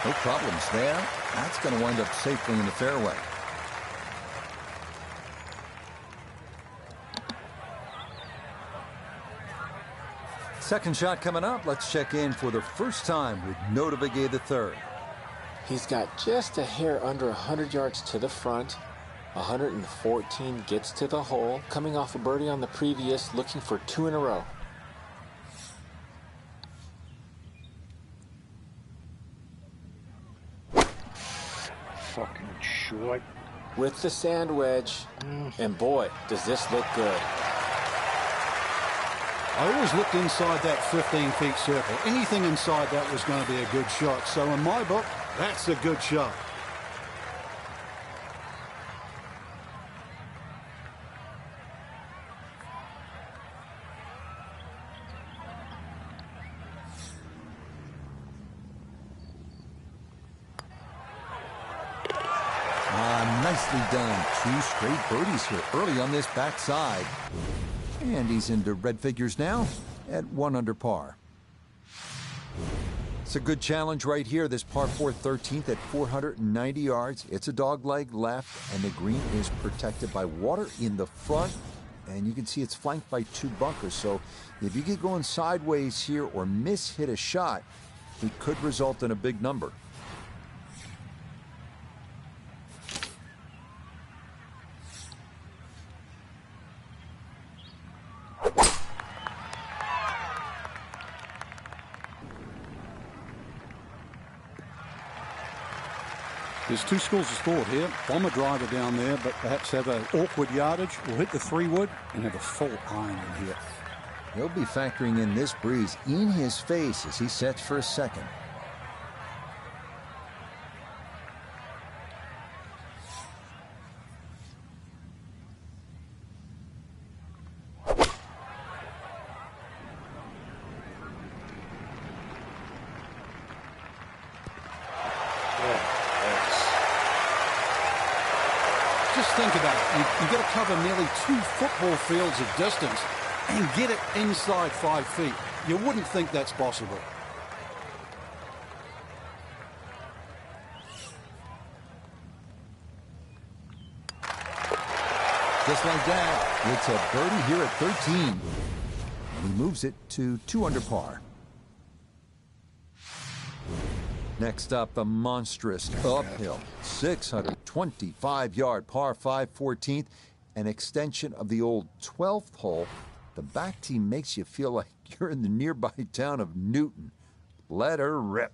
No problems there. That's going to wind up safely in the fairway. Second shot coming up. Let's check in for the first time with Notavigay III. He's got just a hair under 100 yards to the front. 114 gets to the hole, coming off a birdie on the previous, looking for 2 in a row. Fucking short. With the sand wedge, and boy, does this look good. I always looked inside that 15-feet circle. Anything inside that was going to be a good shot. So in my book, that's a good shot. Nicely done. 2 straight birdies here early on this backside. And he's into red figures now at 1 under par. It's a good challenge right here. This par 4 13th at 490 yards. It's a dogleg left, and the green is protected by water in the front. And you can see it's flanked by 2 bunkers. So if you get going sideways here or miss-hit a shot, it could result in a big number. There's 2 schools of thought here. Bomb a driver down there, but perhaps have an awkward yardage, or hit the 3-wood and have a full iron in here. He'll be factoring in this breeze in his face as he sets for a second. Just think about it. You've got to cover nearly 2 football fields of distance and get it inside 5 feet. You wouldn't think that's possible. Just like that, it's a birdie here at 13. And he moves it to 2 under par. Next up, the monstrous uphill 625-yard par 5 14th, an extension of the old 12th hole. The back tee makes you feel like you're in the nearby town of Newton. Let her rip.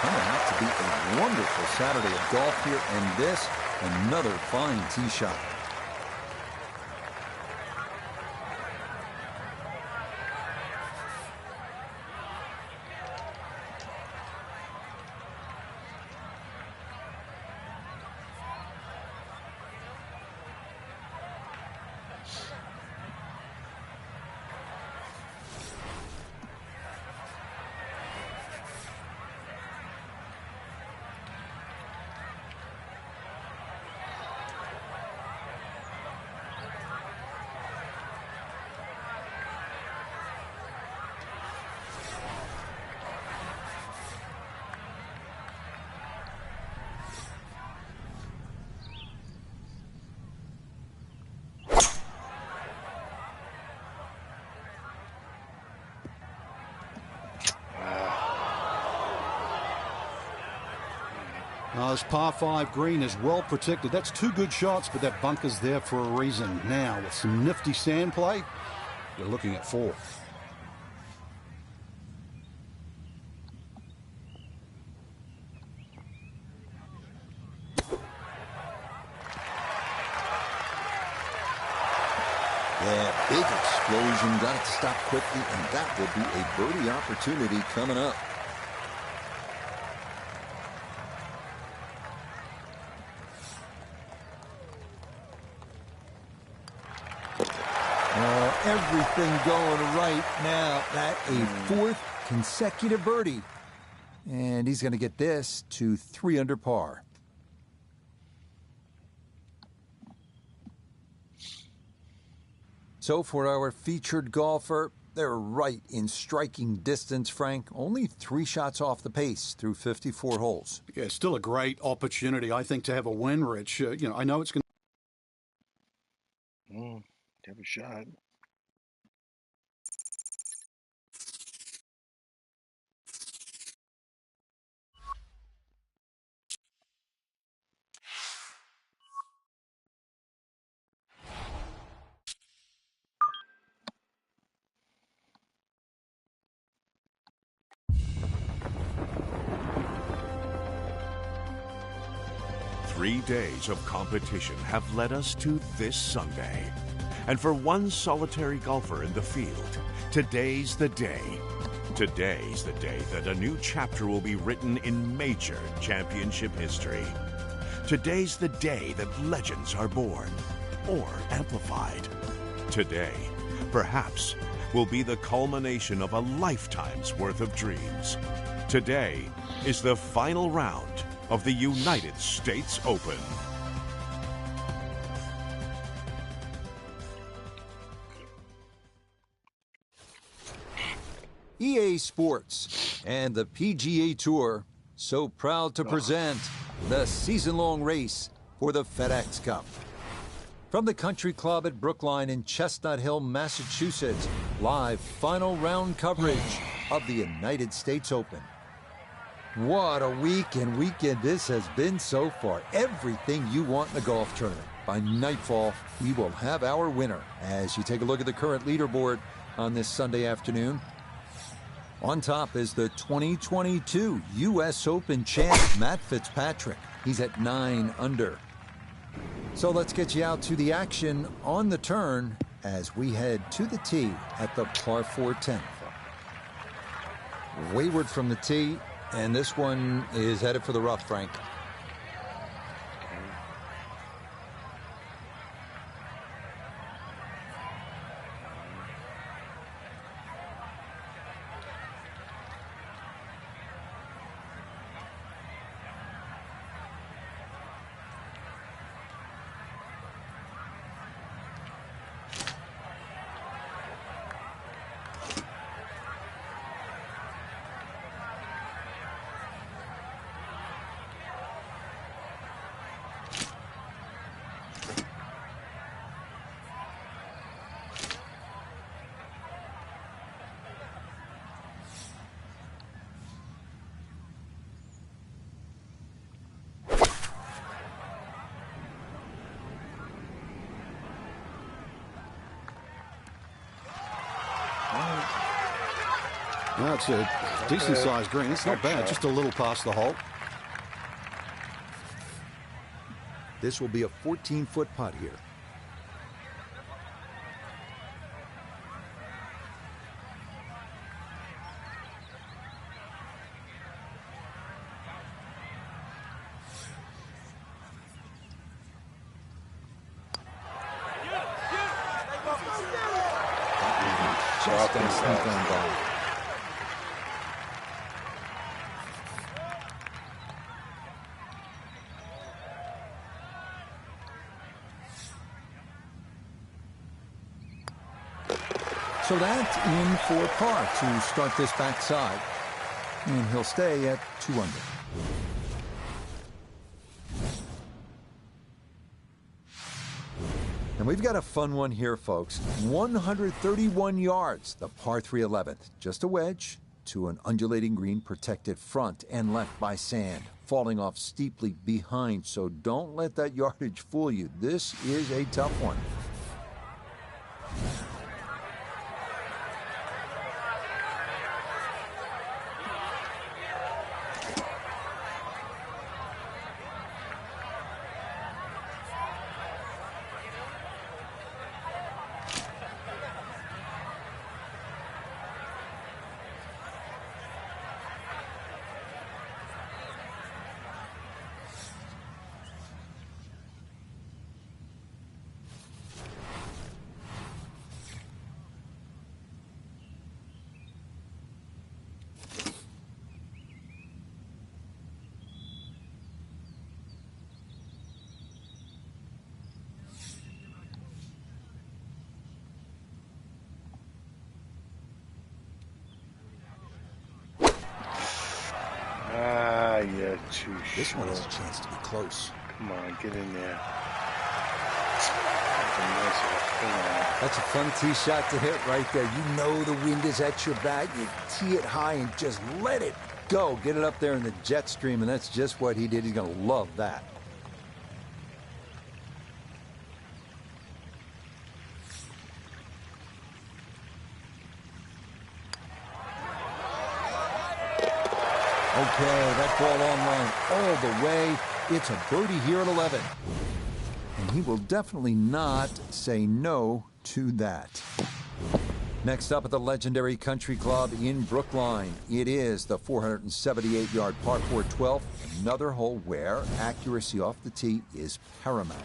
Turning out to be a wonderful Saturday of golf here, and this, another fine tee shot. This par 5 green is well protected. That's 2 good shots, but that bunker's there for a reason. Now, with some nifty sand play, you're looking at 4. Yeah, big explosion. Got it to stop quickly, and that will be a birdie opportunity coming up. Everything going right now. That a 4th consecutive birdie. And he's going to get this to 3 under par. So for our featured golfer, they're right in striking distance, Frank. Only 3 shots off the pace through 54 holes. Yeah, still a great opportunity, I think, to have a win, Rich. I know it's going to have a shot. Three days of competition have led us to this Sunday. And for one solitary golfer in the field, today's the day. Today's the day that a new chapter will be written in major championship history. Today's the day that legends are born or amplified. Today, perhaps, will be the culmination of a lifetime's worth of dreams. Today is the final round of the United States Open. EA Sports and the PGA Tour so proud to present the season-long race for the FedEx Cup. From the Country Club at Brookline in Chestnut Hill, Massachusetts, live final round coverage of the United States Open. What a week and weekend this has been so far. Everything you want in a golf tournament. By nightfall, we will have our winner. As you take a look at the current leaderboard on this Sunday afternoon, on top is the 2022 U.S. Open champ, Matt Fitzpatrick. He's at 9 under. So let's get you out to the action on the turn as we head to the tee at the par 4 10th. Wayward from the tee, and this one is headed for the rough, Frank. That's a Decent sized green. It's not bad. Just a little past the hole. This will be a 14-foot putt here. Just going to sneak on by. So that's in for par to start this backside. And he'll stay at 2 under. And we've got a fun one here, folks. 131 yards, the par 3 11th. Just a wedge to an undulating green protected front and left by sand, falling off steeply behind. So don't let that yardage fool you. This is a tough one. Yeah, too This short. one has a chance to be close. Come on, get in there. That's a fun tee shot to hit right there. You know the wind is at your back. You tee it high and just let it go. Get it up there in the jet stream, and that's just what he did. He's going to love that. Okay, that ball on line all the way. It's a birdie here at 11. And he will definitely not say no to that. Next up at the legendary Country Club in Brookline, it is the 478-yard par 4 12th, another hole where accuracy off the tee is paramount.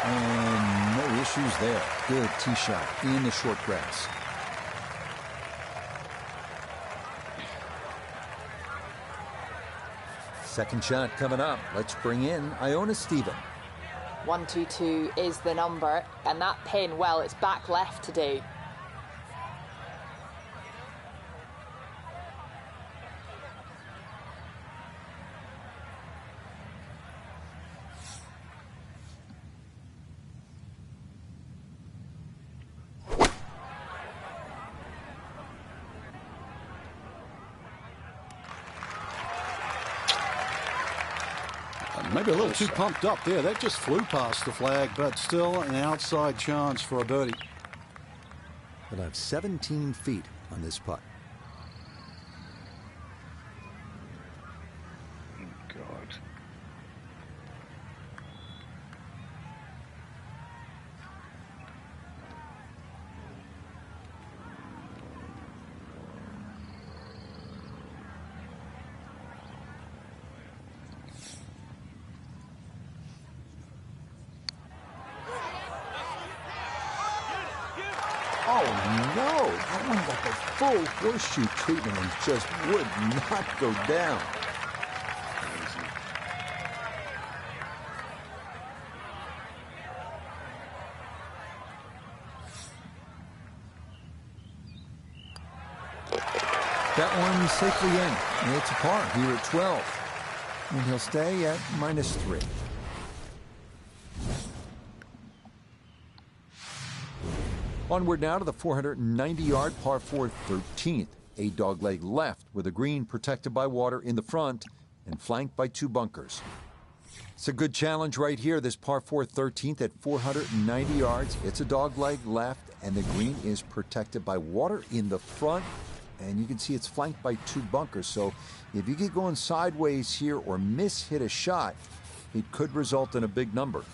And no issues there. Good tee shot in the short grass. Second shot coming up. Let's bring in Iona Stephen. 122 is the number, and that pin, well, it's back left today. Maybe a little too pumped up there. That just flew past the flag, but still an outside chance for a birdie. He'll have 17 feet on this putt. Oh, God. Oh, no. That one got the full horseshoe treatment and just would not go down. That one safely in. And it's a par here at 12. And he'll stay at -3. Onward now to the 490-yard par 4 13th. A dogleg left with a green protected by water in the front and flanked by 2 bunkers. It's a good challenge right here, this par 4 13th at 490 yards. It's a dogleg left and the green is protected by water in the front. And you can see it's flanked by 2 bunkers. So if you get going sideways here or hit a shot, it could result in a big number.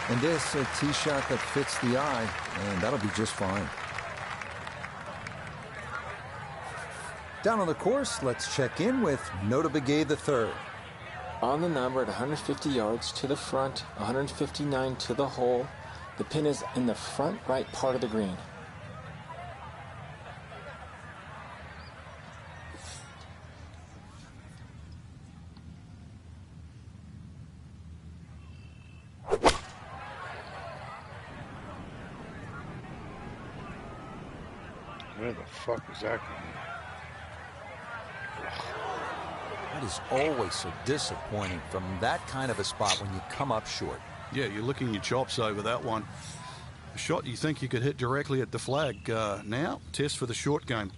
And this, a tee shot that fits the eye, and that'll be just fine. Down on the course, let's check in with Nota Begay III. On the number at 150 yards to the front, 159 to the hole. The pin is in the front right part of the green. Where the fuck was that going? That is always so disappointing from that kind of a spot when you come up short. Yeah, you're licking your chops over that one. A shot you think you could hit directly at the flag. Now, test for the short game.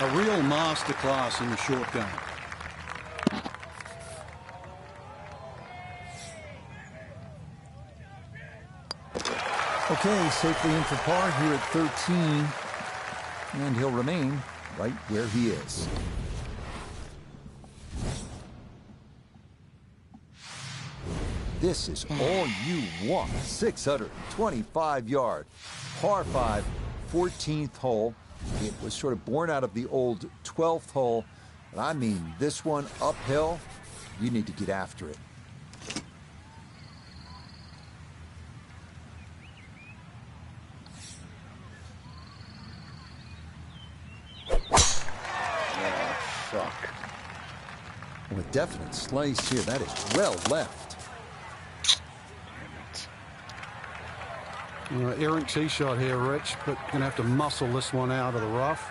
A real masterclass in the short game. Okay, safely in for par here at 13. And he'll remain right where he is. This is all you want. 625-yard par 5, 14th hole. It was sort of born out of the old 12th hole. But I mean, this one uphill, you need to get after it. Fuck. With definite slice here, that is well left. Damn it. Errant tee shot here, Rich, but going to have to muscle this one out of the rough.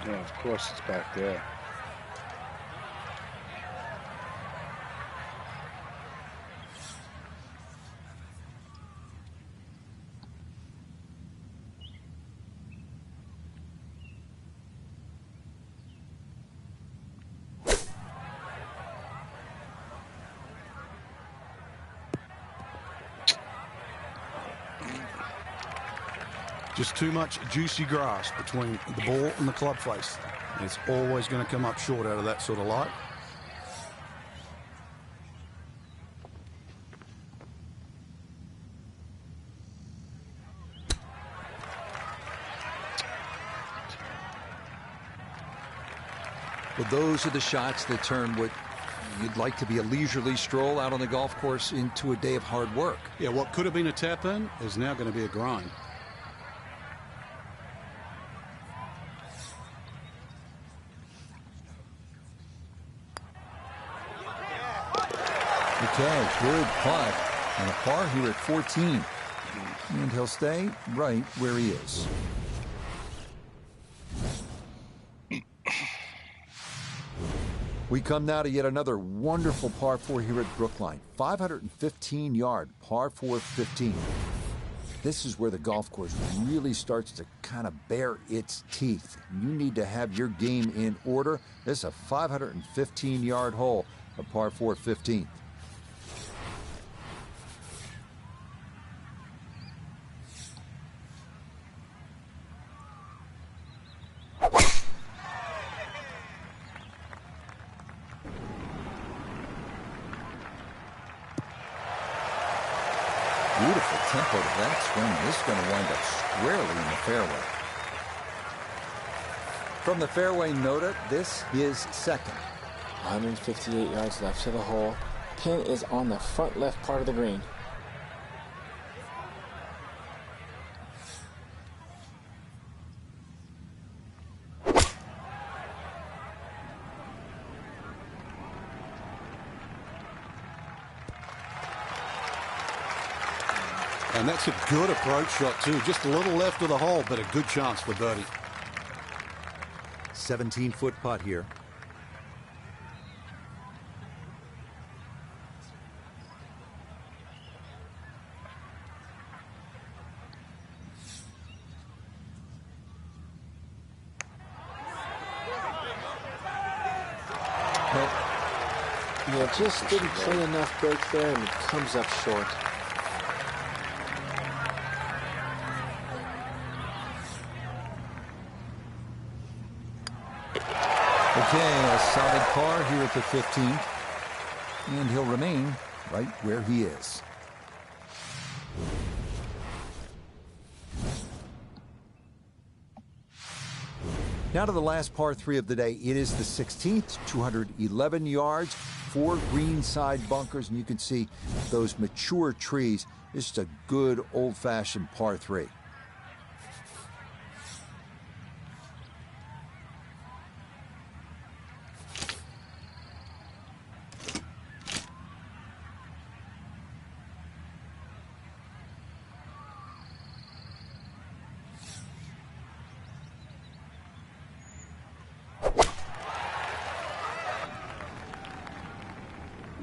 Yeah, of course it's back there. Just too much juicy grass between the ball and the club face. It's always going to come up short out of that sort of light. Well, those are the shots that turn what you'd like to be a leisurely stroll out on the golf course into a day of hard work. Yeah, what could have been a tap in is now going to be a grind. Okay, good putt. And a par here at 14. And he'll stay right where he is. We come now to yet another wonderful par 4 here at Brookline. 515-yard par 4 15. This is where the golf course really starts to kind of bare its teeth. You need to have your game in order. This is a 515-yard hole, a par 4 15. Beautiful tempo to that swing. This is going to wind up squarely in the fairway. From the fairway nota, this is second. 158 yards left to the hole. Pin is on the front left part of the green. And that's a good approach shot, too. Just a little left of the hole, but a good chance for birdie. 17-foot putt here. Yeah, just didn't play enough break there, and it comes up short. Okay, a solid par here at the 15th. And he'll remain right where he is. Now to the last par 3 of the day. It is the 16th, 211 yards, 4 greenside bunkers, and you can see those mature trees. It's just a good old-fashioned par 3.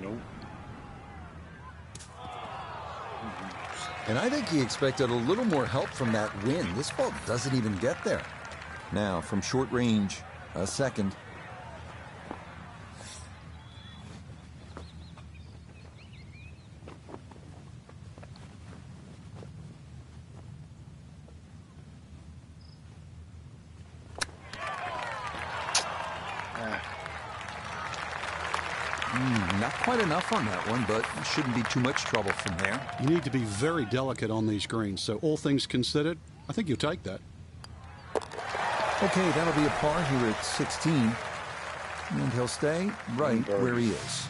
Nope. And I think he expected a little more help from that wind. This ball doesn't even get there. Now, from short range, a second. Not quite enough on that one, but shouldn't be too much trouble from there. You need to be very delicate on these greens, so all things considered, I think you'll take that. Okay, that'll be a par here at 16. And he'll stay right where he is.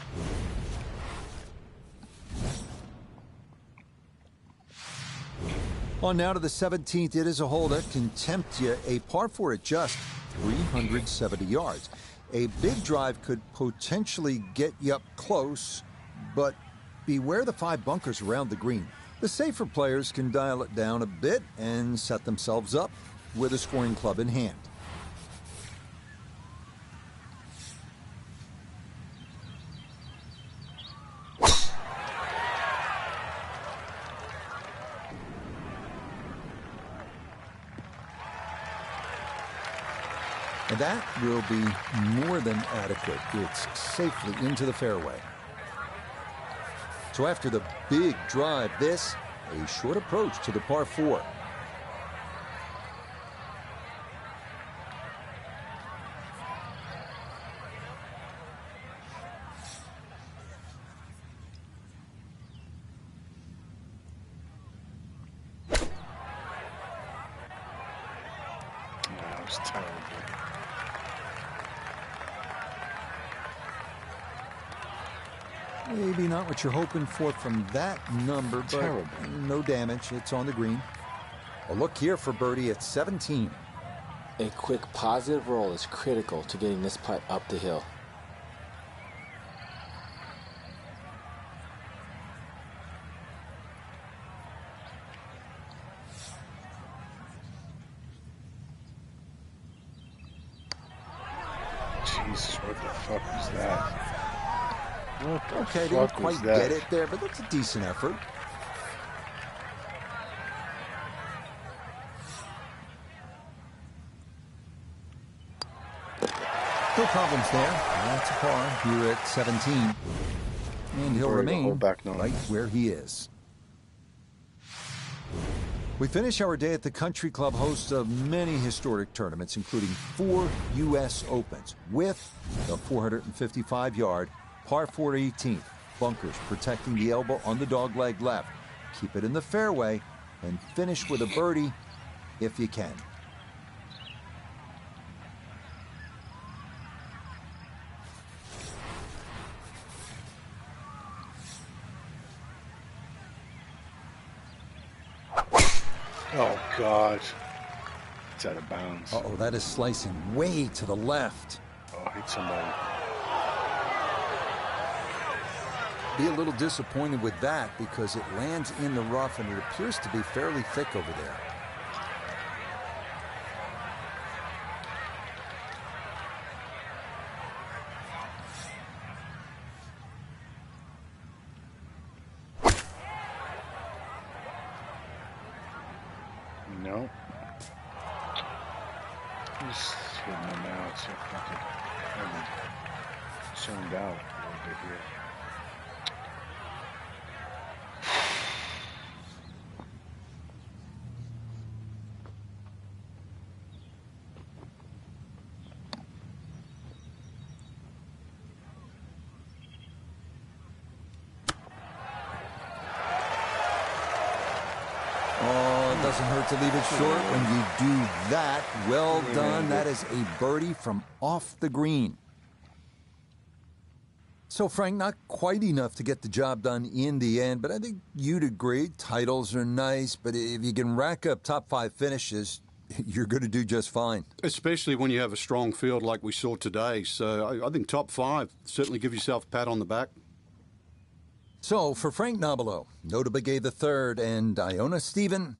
On now to the 17th. It is a hole that can tempt you. A par 4 at just 370 yards. A big drive could potentially get you up close, but beware the 5 bunkers around the green. The safer players can dial it down a bit and set themselves up with a scoring club in hand. And that will be more than adequate. It's safely into the fairway. So after the big drive, this, a short approach to the par 4. That was terrible. Maybe not what you're hoping for from that number, but Terrible. No damage. It's on the green. A look here for birdie at 17. A quick positive roll is critical to getting this putt up the hill. Jesus, what the fuck was that? What the Okay, fuck didn't was quite that? get it there, but that's a decent effort. No problems there. That's a par here at 17. And he'll Birdie the whole remain back nine. right where he is. We finish our day at the country club, host of many historic tournaments, including 4 U.S. Opens, with the 455-yard par 4 18th. Bunkers protecting the elbow on the dogleg left. Keep it in the fairway and finish with a birdie if you can. Oh, God. It's out of bounds. Uh-oh, that is slicing way to the left. Oh, hit somebody. Be a little disappointed with that because it lands in the rough and it appears to be fairly thick over there. No. Just hitting them out. So fucking zoned out a little bit here. Oh, it doesn't hurt to leave it short when you do that. Well done. That is a birdie from off the green. So, Frank, not quite enough to get the job done in the end, but I think you'd agree. Titles are nice, but if you can rack up top 5 finishes, you're going to do just fine. Especially when you have a strong field like we saw today. So I think top 5, certainly give yourself a pat on the back. So, for Frank Nobilo, Nota Begay III, and Iona Stephen,